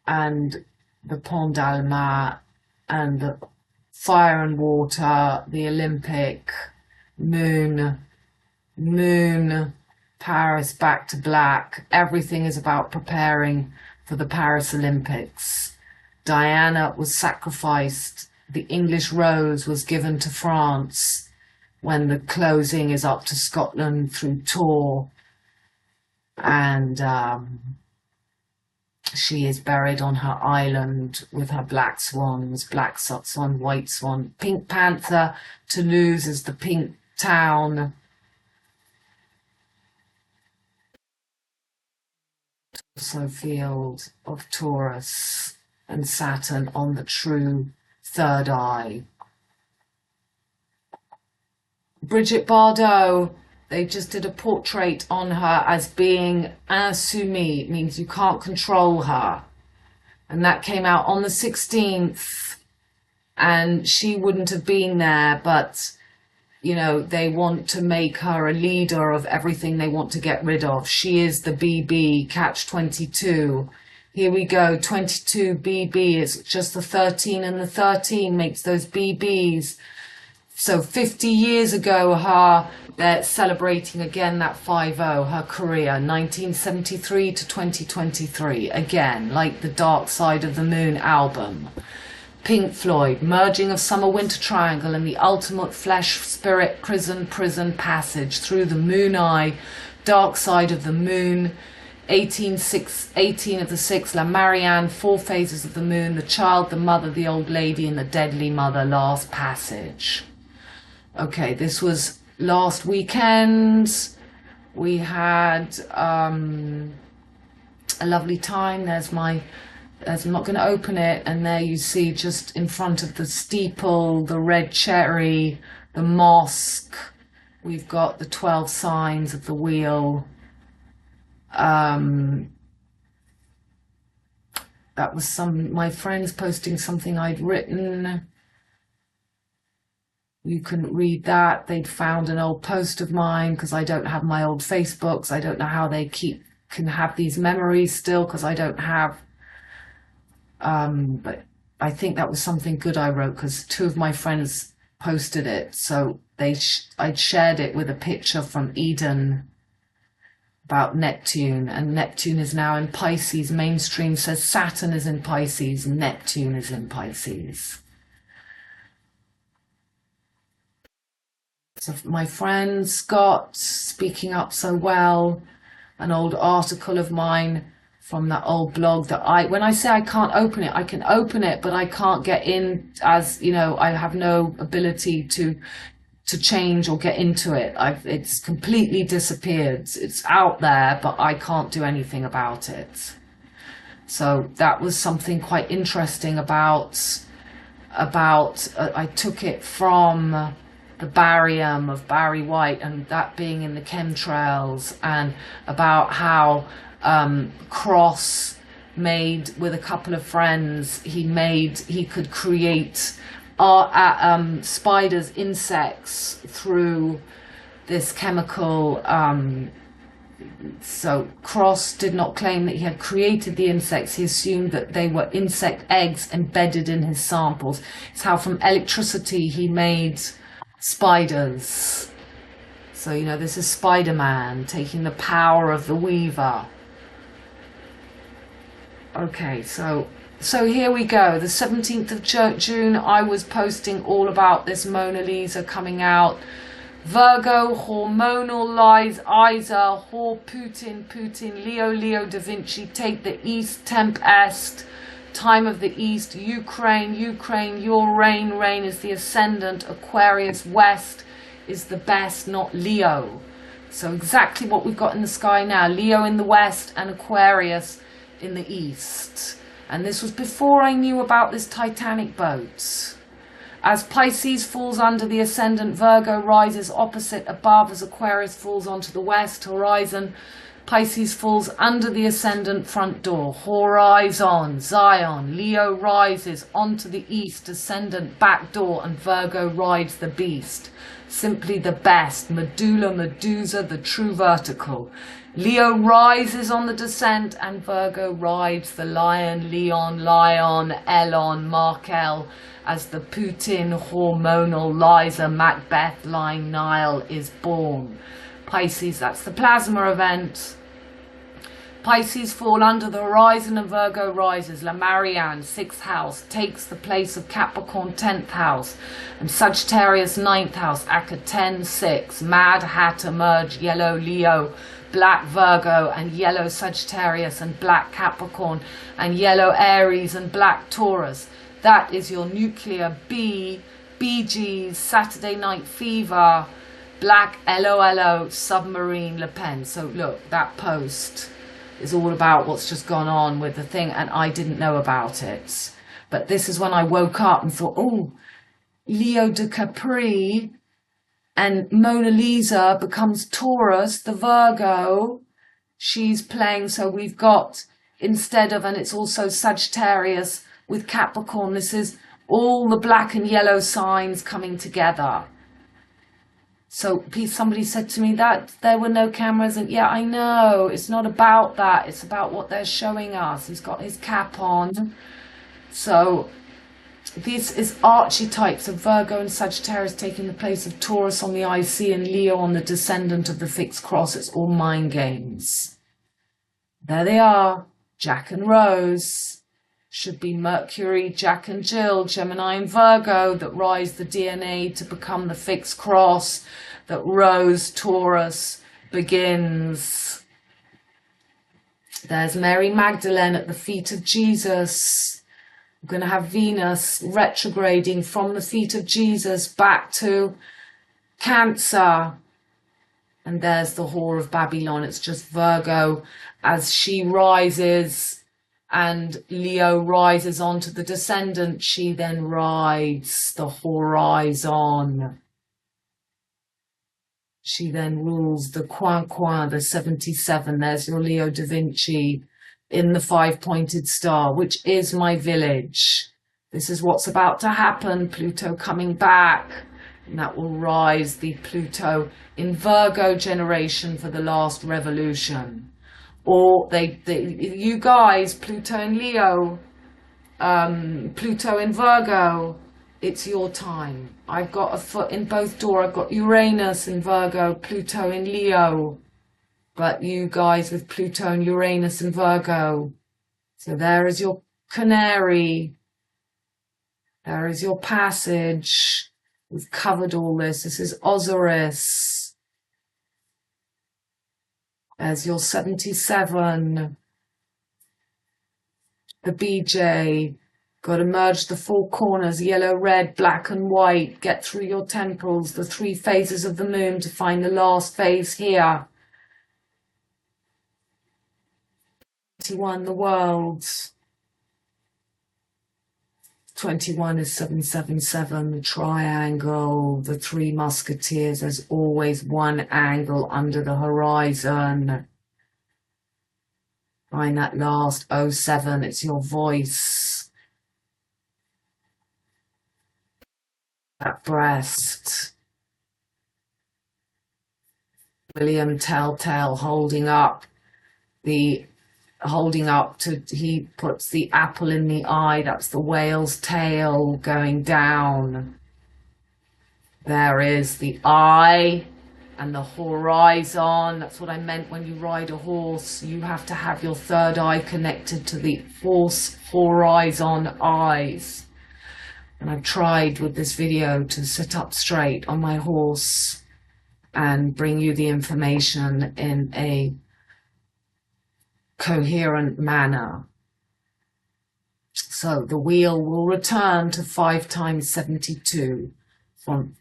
and the Pont d'Alma, and the fire and water, the Olympic, moon, Paris back to black. Everything is about preparing for the Paris Olympics. Diana was sacrificed. The English rose was given to France when the closing is up to Scotland through Tours. And she is buried on her island with her black swans, black swan, white swan. Pink Panther, Toulouse is the pink town. Also field of Taurus and Saturn on the true third eye. Brigitte Bardot, they just did a portrait on her as being insoumise. It means you can't control her. And that came out on the 16th. And she wouldn't have been there, but, you know, they want to make her a leader of everything they want to get rid of. She is the BB, catch 22. Here we go, 22 BB is just the 13, and the 13 makes those BBs. So 50 years ago, they're celebrating again that 50, her career, 1973 to 2023. Again, like the Dark Side of the Moon album. Pink Floyd, merging of summer-winter triangle and the ultimate flesh-spirit prison passage through the moon eye, dark side of the moon, 18 of the 6, La Marianne, 4 phases of the moon, the child, the mother, the old lady, and the deadly mother, last passage. Okay, this was last weekend. We had a lovely time. I'm not going to open it, and there you see just in front of the steeple, the red cherry, the mosque. We've got the 12 signs of the wheel. That was my friends posting something I'd written. You couldn't read that. They'd found an old post of mine because I don't have my old Facebooks. I don't know how they can have these memories still because I don't have. But I think that was something good I wrote because 2 of my friends posted it. So I'd shared it with a picture from Eden about Neptune, and Neptune is now in Pisces. Mainstream says Saturn is in Pisces, Neptune is in Pisces. So my friend Scott, speaking up so well, an old article of mine from that old blog that when I say I can't open it, I can open it, but I can't get in, as you know, I have no ability to change or get into it. It's completely disappeared. It's out there, but I can't do anything about it. So that was something quite interesting about I took it from the barium of Barry White, and that being in the chemtrails, and about how Cross made with a couple of friends, he could create spiders, insects through this chemical. So Cross did not claim that he had created the insects. He assumed that they were insect eggs embedded in his samples. It's how from electricity he made spiders. So, you know, this is Spider-Man taking the power of the Weaver. Okay, so here we go. The 17th of June, I was posting all about this Mona Lisa coming out. Virgo, hormonal lies, Isa, Hor, Putin, Leo, Da Vinci, take the East, temp est, time of the East, Ukraine, your reign is the ascendant, Aquarius, West is the best, not Leo. So exactly what we've got in the sky now, Leo in the West and Aquarius in the East. And this was before I knew about this Titanic boat. As Pisces falls under the ascendant, Virgo rises opposite above as Aquarius falls onto the west horizon. Pisces falls under the ascendant front door. Horizon, Zion. Leo rises onto the east ascendant back door, and Virgo rides the beast. Simply the best. Medulla, Medusa, the true vertical. Leo rises on the descent, and Virgo rides the lion, Leon, Lion, Elon, Markel, as the Putin, hormonal Liza, Macbeth, lying Nile is born. Pisces, that's the plasma event. Pisces fall under the horizon and Virgo rises. La Marianne, 6th house, takes the place of Capricorn, 10th house, and Sagittarius, 9th house. Akka 10, 6. Mad Hat emerge, yellow Leo, black Virgo, and yellow Sagittarius, and black Capricorn, and yellow Aries, and black Taurus. That is your nuclear B, BGs, Saturday Night Fever, black LOLO, submarine Le Pen. So look, that post is all about what's just gone on with the thing, and I didn't know about it. But this is when I woke up and thought, oh, Leo de Capri, and Mona Lisa becomes Taurus, the Virgo. She's playing, so we've got, instead of, and it's also Sagittarius with Capricorn, this is all the black and yellow signs coming together. So somebody said to me that there were no cameras, and yeah, I know, it's not about that, it's about what they're showing us. He's got his cap on. So this is archetypes of Virgo and Sagittarius taking the place of Taurus on the IC and Leo on the descendant of the fixed cross. It's all mind games. There they are, Jack and Rose. Should be Mercury, Jack and Jill, Gemini and Virgo, that rise the DNA to become the fixed cross, that Rose, Taurus, begins. There's Mary Magdalene at the feet of Jesus. We're going to have Venus retrograding from the feet of Jesus back to Cancer. And there's the whore of Babylon. It's just Virgo as she rises, and Leo rises onto the descendant. She then rides the horizon. She then rules the coin, the 77. There's your Leo da Vinci in the 5-pointed star, which is my village. This is what's about to happen. Pluto coming back. And that will rise the Pluto in Virgo generation for the last revolution. Or you guys, Pluto in Leo, Pluto in Virgo, it's your time. I've got a foot in both doors. I've got Uranus in Virgo, Pluto in Leo. But you guys with Pluto and Uranus in Virgo. So there is your canary. There is your passage. We've covered all this. This is Osiris. There's your 77. The BJ. Got to merge the 4 corners, yellow, red, black and white. Get through your temples, the 3 phases of the moon to find the last phase here. 21, the world. 21 is 777, the triangle, the 3 musketeers. There's always one angle under the horizon. Find that last 07, it's your voice. That breast. William Telltale holding up to, he puts the apple in the eye. That's the whale's tail going down. There is the eye and the horizon. That's what I meant when you ride a horse. You have to have your third eye connected to the horse horizon eyes. And I've tried with this video to sit up straight on my horse and bring you the information in a coherent manner. So the wheel will return to 5 times 72 from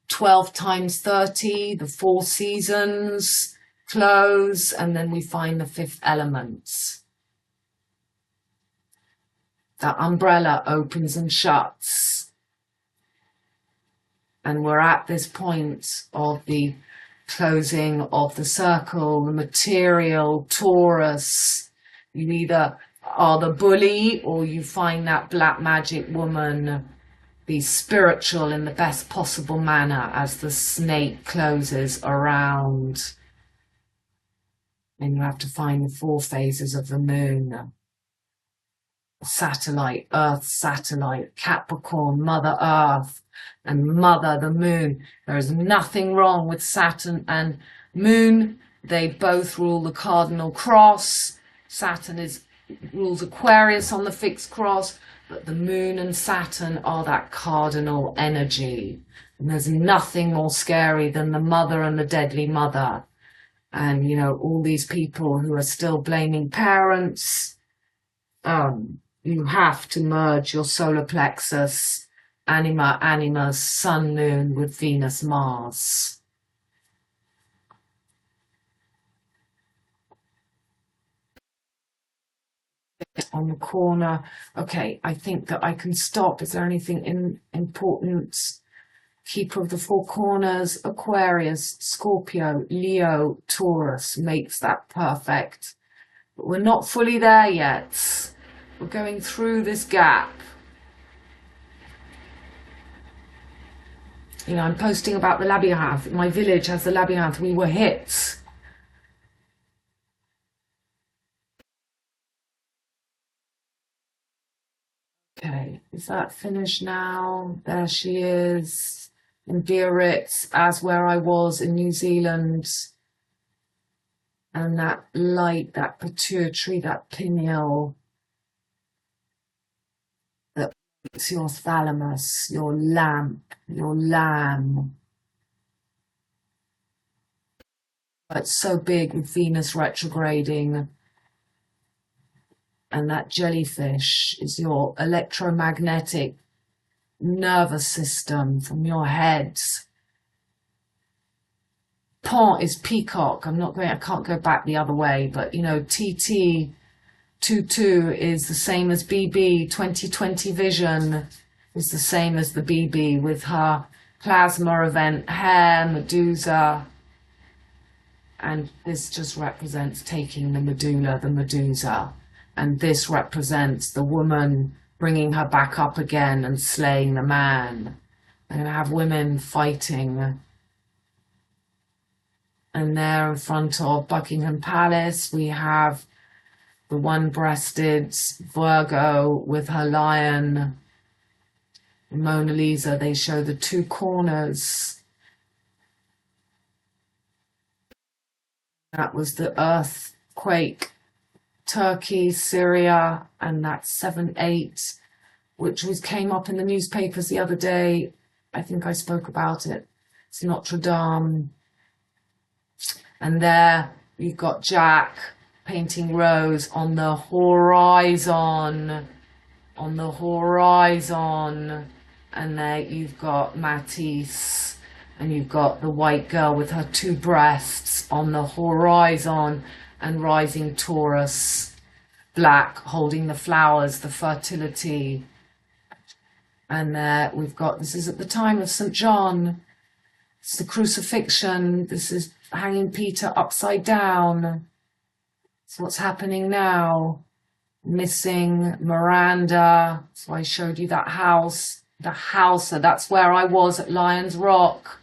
12 times 30, the 4 seasons close, and then we find the 5th element. The umbrella opens and shuts. And we're at this point of the closing of the circle, the material, Taurus. You either are the bully or you find that black magic woman, be spiritual in the best possible manner as the snake closes around. And you have to find the 4 phases of the moon. Satellite, Earth satellite, Capricorn, Mother Earth, and Mother the Moon. There is nothing wrong with Saturn and Moon. They both rule the cardinal cross. Saturn rules Aquarius on the fixed cross, but the Moon and Saturn are that cardinal energy. And there's nothing more scary than the mother and the deadly mother. And, you know, all these people who are still blaming parents, you have to merge your solar plexus, animus, sun, moon with Venus, Mars. On the corner. Okay, I think that I can stop. Is there anything important? Keeper of the 4 corners, Aquarius, Scorpio, Leo, Taurus makes that perfect. But we're not fully there yet. We're going through this gap. You know, I'm posting about the labyrinth. My village has the labyrinth. We were hit. Okay, is that finished now? There she is. In Biarritz, as where I was in New Zealand. And that light, that pituitary, that pineal, that makes your thalamus, your lamp, your lamb. It's so big with Venus retrograding. And that jellyfish is your electromagnetic nervous system from your head. Pont is peacock. I can't go back the other way, but you know, TT 22 is the same as BB. 2020 vision is the same as the BB with her plasma event, hair, Medusa. And this just represents taking the medulla, the Medusa. And this represents the woman bringing her back up again and slaying the man. They're going to have women fighting. And there in front of Buckingham Palace, we have the one-breasted Virgo with her lion. In Mona Lisa, they show the 2 corners. That was the earthquake. Turkey, Syria, and that's 7/8, which came up in the newspapers the other day. I think I spoke about it. It's Notre Dame. And there you've got Jack painting Rose on the horizon. On the horizon. And there you've got Matisse. And you've got the white girl with her 2 breasts on the horizon. And rising Taurus, black, holding the flowers, the fertility. And there we've got, this is at the time of St. John. It's the crucifixion. This is hanging Peter upside down. So what's happening now? Missing Miranda. So I showed you that house. The house, so that's where I was at Lions Rock.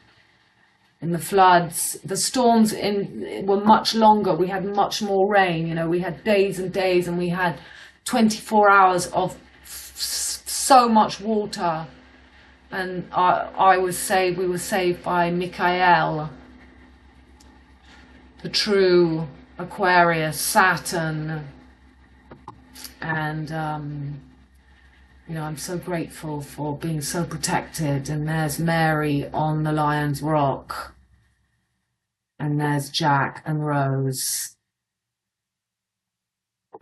In the floods, the storms were much longer. We had much more rain. You know, we had days and days, and we had 24 hours of so much water. And I was saved. We were saved by Michael, the true Aquarius, Saturn, and you know, I'm so grateful for being so protected. And there's Mary on the Lion's Rock. And there's Jack and Rose.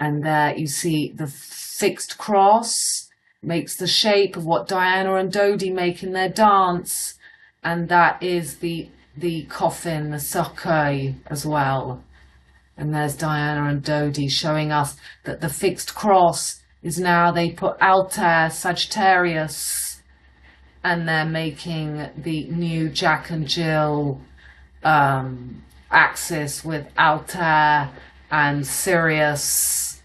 And there you see the fixed cross makes the shape of what Diana and Dodie make in their dance. And that is the coffin, the cercueil as well. And there's Diana and Dodie showing us that the fixed cross is now, they put Altair, Sagittarius, and they're making the new Jack and Jill axis with Altair and Sirius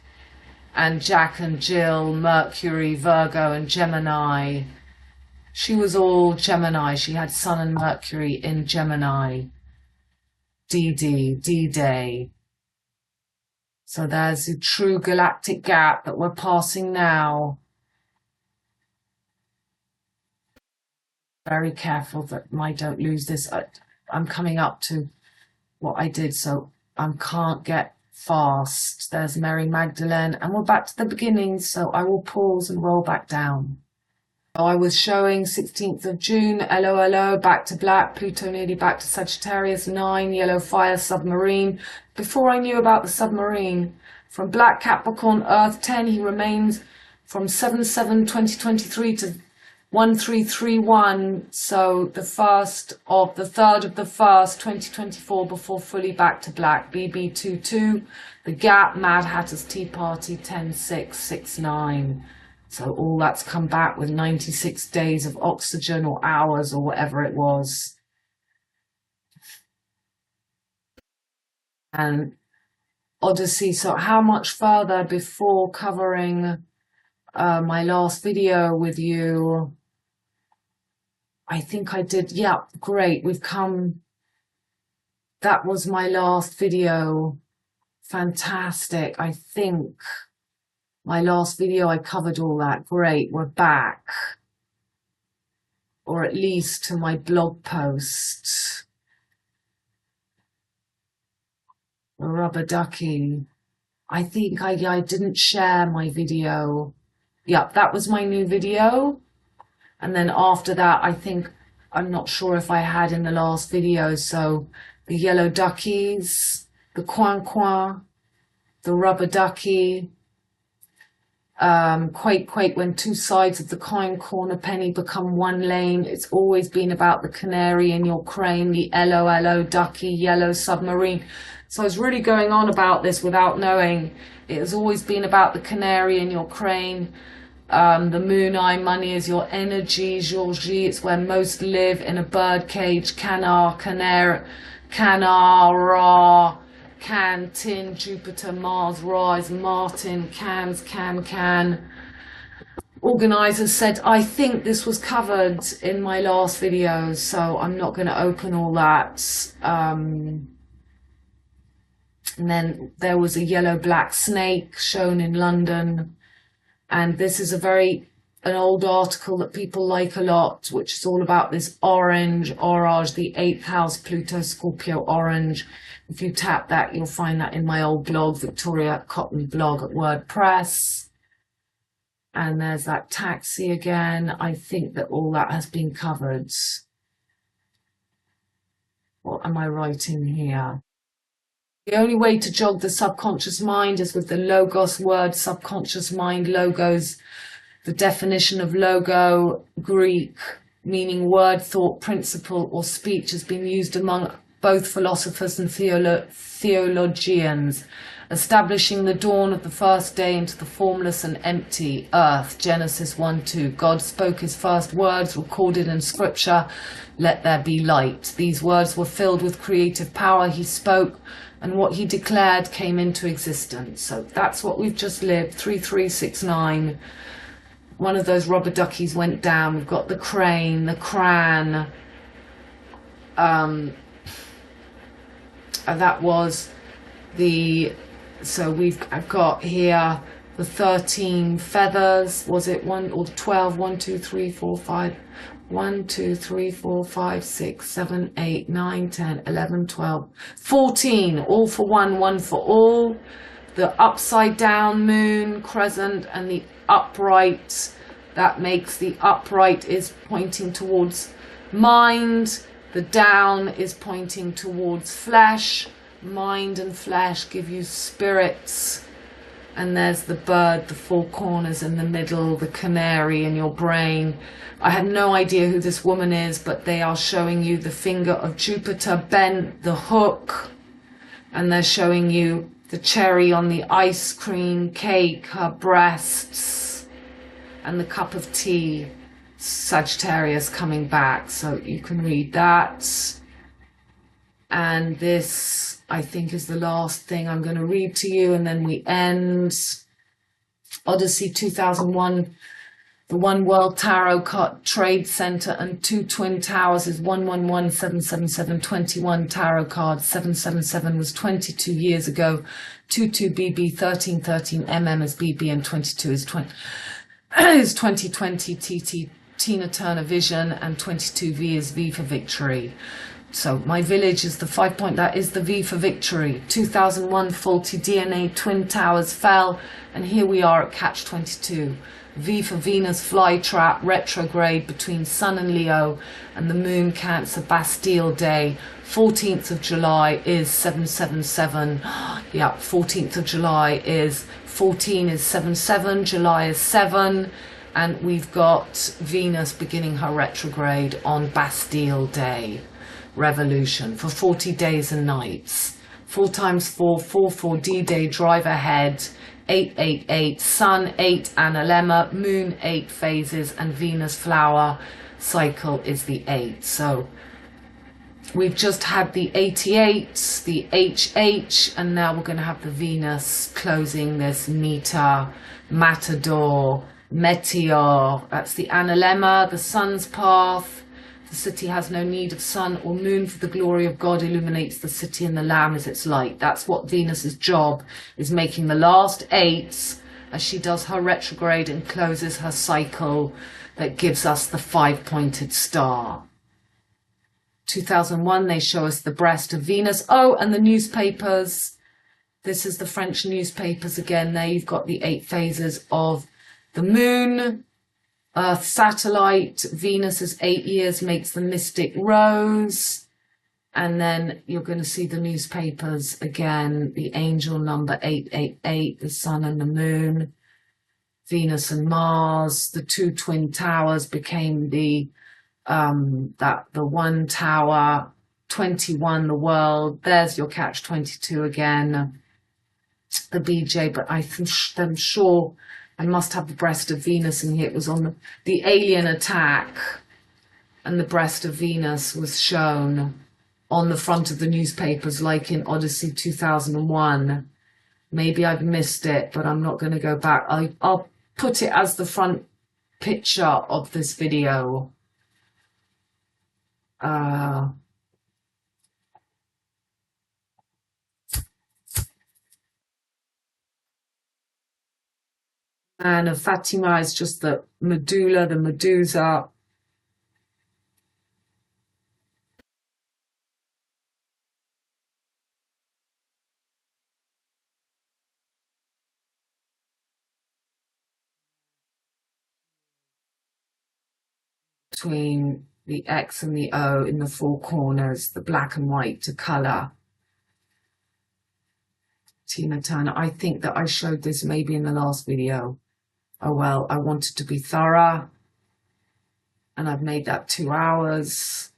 and Jack and Jill, Mercury, Virgo and Gemini. She was all Gemini. She had Sun and Mercury in Gemini. D-Day. So there's the true galactic gap that we're passing now. Very careful that I don't lose this. I'm coming up to what I did, so I can't get fast. There's Mary Magdalene, and we're back to the beginning, so I will pause and roll back down. I was showing 16th of June, LO, back to black, Pluto nearly back to Sagittarius, 9, yellow fire, submarine. Before I knew about the submarine, from black Capricorn, Earth 10, he remains from 7/7/2023 to 1331, so the 3rd of the 1st, 2024, before fully back to black, BB22, the gap, Mad Hatter's Tea Party, 10/6/69. So all that's come back with 96 days of oxygen or hours or whatever it was. And Odyssey, so how much further before covering my last video with you? I think I did, yeah, great, we've come, that was my last video, fantastic. I think my last video I covered all that, great, we're back, or at least to my blog post. The rubber ducky, I think I didn't share my video. Yeah, that was my new video. And then after that, I think, I'm not sure if I had in the last video. So the yellow duckies, the coin, the rubber ducky, quake, when two sides of the coin, corner penny, become one lane. It's always been about the canary in your crane, the LO, ducky, yellow submarine. So I was really going on about this without knowing. It has always been about the canary in your crane. The moon eye, money is your energy, Georgie, it's where most live, in a bird cage, canara, tin, Jupiter, Mars, rise, Martin, cans, can. Organizers said, I think this was covered in my last video, so I'm not going to open all that. And then there was a yellow-black snake shown in London. And this is an old article that people like a lot, which is all about this orage, the 8th house, Pluto, Scorpio, orange. If you tap that, you'll find that in my old blog, Victoria Cotton blog at WordPress. And there's that taxi again. I think that all that has been covered. What am I writing here? The only way to jog the subconscious mind is with the logos word, subconscious mind, logos. The definition of logo, Greek, meaning word, thought, principle, or speech, has been used among both philosophers and theologians, establishing the dawn of the first day into the formless and empty earth. Genesis 1:2. God spoke his first words, recorded in scripture, let there be light. These words were filled with creative power. He spoke, and what he declared came into existence. So that's what we've just lived, 3369. One of those rubber duckies went down. We've got the crane, the cran. That was the, so I've got here the 13 feathers. Was it 1 or 12? 1, 2, 3, 4, 5. 1, 2, 3, 4, 5, 6, 7, 8, 9, 10, 11, 12, 14. All for one, one for all. The upside down moon, crescent, and the upright. That makes the upright is pointing towards mind. The down is pointing towards flesh. Mind and flesh give you spirits. And there's the bird, the four corners in the middle, the canary in your brain. I have no idea who this woman is, but they are showing you the finger of Jupiter bent, the hook, and they're showing you the cherry on the ice cream cake, her breasts, and the cup of tea, Sagittarius coming back. So you can read that. And this, I think, is the last thing I'm going to read to you, and then we end. Odyssey 2001, the One World Tarot Card Trade Center and two Twin Towers is 111777, 21 tarot cards. 777 was 22 years ago. 22BB, 1313 MM is BB, and 22 is 2020 TT, Tina Turner Vision, and 22V is V for Victory. So my village is the 5 point, that is the V for Victory. 2001 faulty DNA, Twin Towers fell, and here we are at catch 22. V for Venus, fly trap, retrograde between Sun and Leo, and the Moon, Cancer, Bastille Day. 14th of July is 777. Yeah, 14th of July is 14 is 77, July is 7, and we've got Venus beginning her retrograde on Bastille Day. Revolution for 40 days and nights. 4 times 4, 4 D-Day, drive ahead. 888, Sun 8 analemma, Moon 8 phases, and Venus flower cycle is the 8. So we've just had the 88, the HH, and now we're going to have the Venus closing this meter, matador, meteor. That's the analemma, the sun's path. The city has no need of sun or moon, for the glory of God illuminates the city, and the Lamb is its light. That's what Venus's job is, making the last 8s as she does her retrograde and closes her cycle that gives us the 5-pointed star. 2001, they show us the breast of Venus. Oh, and the newspapers. This is the French newspapers again. There you've got the 8 phases of the moon. Earth satellite, Venus is 8 years, makes the mystic rose. And then you're going to see the newspapers again, the angel number 888, the sun and the moon, Venus and Mars. The 2 twin towers became the one tower, 21 the world. There's your catch 22 again, the BJ, but I'm sure I must have the breast of Venus in here. It was on the alien attack, and the breast of Venus was shown on the front of the newspapers, like in Odyssey 2001. Maybe I've missed it, but I'm not going to go back. I'll put it as the front picture of this video. And of Fatima is just the medulla, the medusa. Between the X and the O in the 4 corners, the black and white to colour. Tina Turner. I think that I showed this maybe in the last video. Oh well, I wanted to be thorough, and I've made that 2 hours.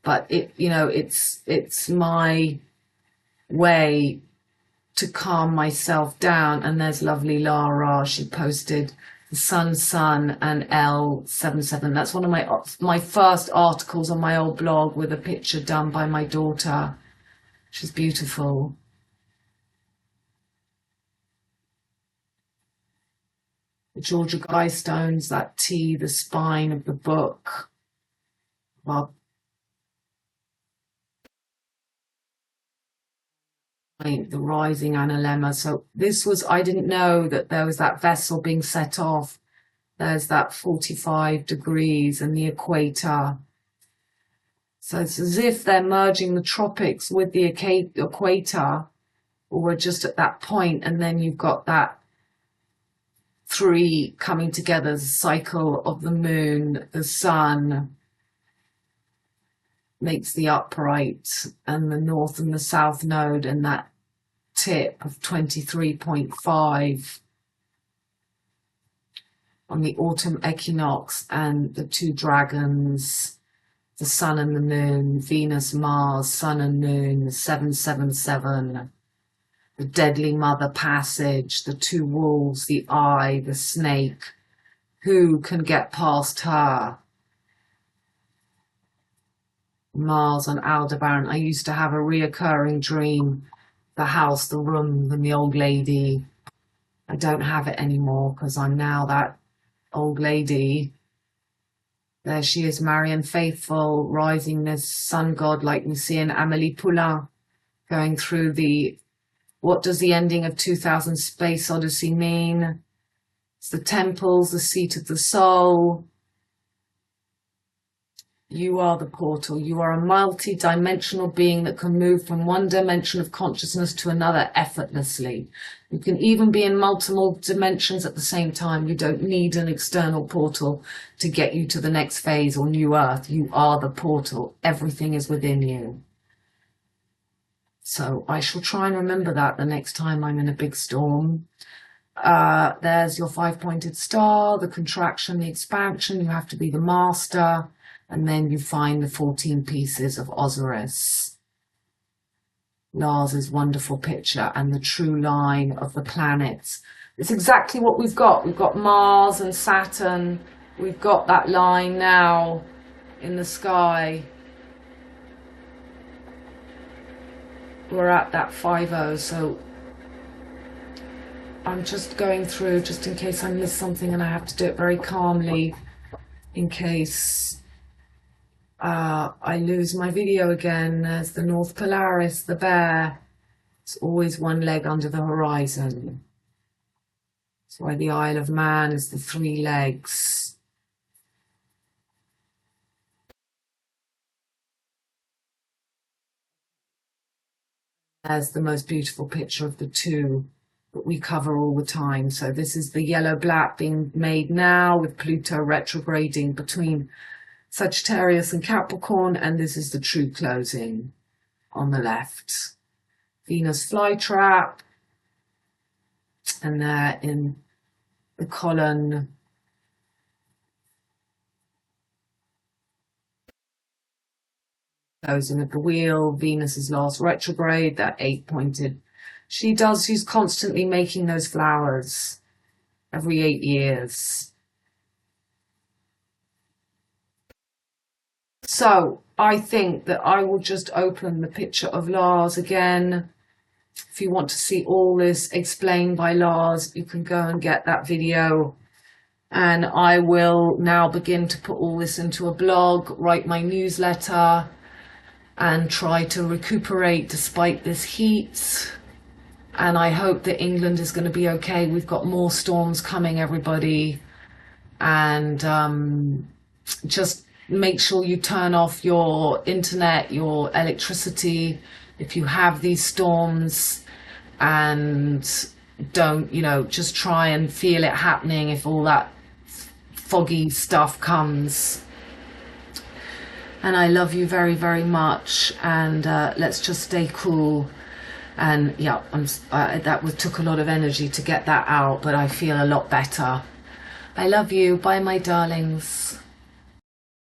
But it's my way to calm myself down. And there's lovely Lara. She posted the Sun and L77. That's one of my first articles on my old blog, with a picture done by my daughter. She's beautiful. The Georgia Guy stones, that T, the spine of the book. Well, the rising analemma. So this was, I didn't know that there was that vessel being set off. There's that 45 degrees and the equator. So it's as if they're merging the tropics with the equator, or we're just at that point, and then you've got that 3 coming together, the cycle of the moon, the sun makes the upright, and the north and the south node, and that tip of 23.5 on the autumn equinox, and the 2 dragons, the sun and the moon, Venus, Mars, sun and moon, 777. The deadly mother passage, the 2 wolves, the eye, the snake. Who can get past her? Mars on Aldebaran. I used to have a reoccurring dream. The house, the room, and the old lady. I don't have it anymore because I'm now that old lady. There she is, Marianne Faithful, rising as sun god like we see in Amélie Poulain, going through the, what does the ending of 2000 Space Odyssey mean? It's the temples, the seat of the soul. You are the portal. You are a multi-dimensional being that can move from one dimension of consciousness to another effortlessly. You can even be in multiple dimensions at the same time. You don't need an external portal to get you to the next phase or new earth. You are the portal. Everything is within you. So I shall try and remember that the next time I'm in a big storm. There's your 5-pointed star, the contraction, the expansion. You have to be the master. And then you find the 14 pieces of Osiris. Lars's wonderful picture and the true line of the planets. It's exactly what we've got. We've got Mars and Saturn. We've got that line now in the sky. We're at that 5-0, so I'm just going through just in case I miss something, and I have to do it very calmly in case I lose my video again. There's the North Polaris, the bear. It's always one leg under the horizon. That's why the Isle of Man is the 3 legs. There's the most beautiful picture of the 2 that we cover all the time. So this is the yellow-black being made now with Pluto retrograding between Sagittarius and Capricorn, and this is the true closing on the left. Venus flytrap, and there in the column closing of the wheel, Venus's last retrograde, that 8-pointed. She's constantly making those flowers every 8 years. So I think that I will just open the picture of Lars again. If you want to see all this explained by Lars, you can go and get that video. And I will now begin to put all this into a blog, write my newsletter, and try to recuperate despite this heat. And I hope that England is going to be okay. We've got more storms coming, everybody. And just make sure you turn off your internet, your electricity, if you have these storms, and don't, just try and feel it happening if all that foggy stuff comes. And I love you very, very much, and let's just stay cool. And yeah, that took a lot of energy to get that out, but I feel a lot better. I love you. Bye, my darlings.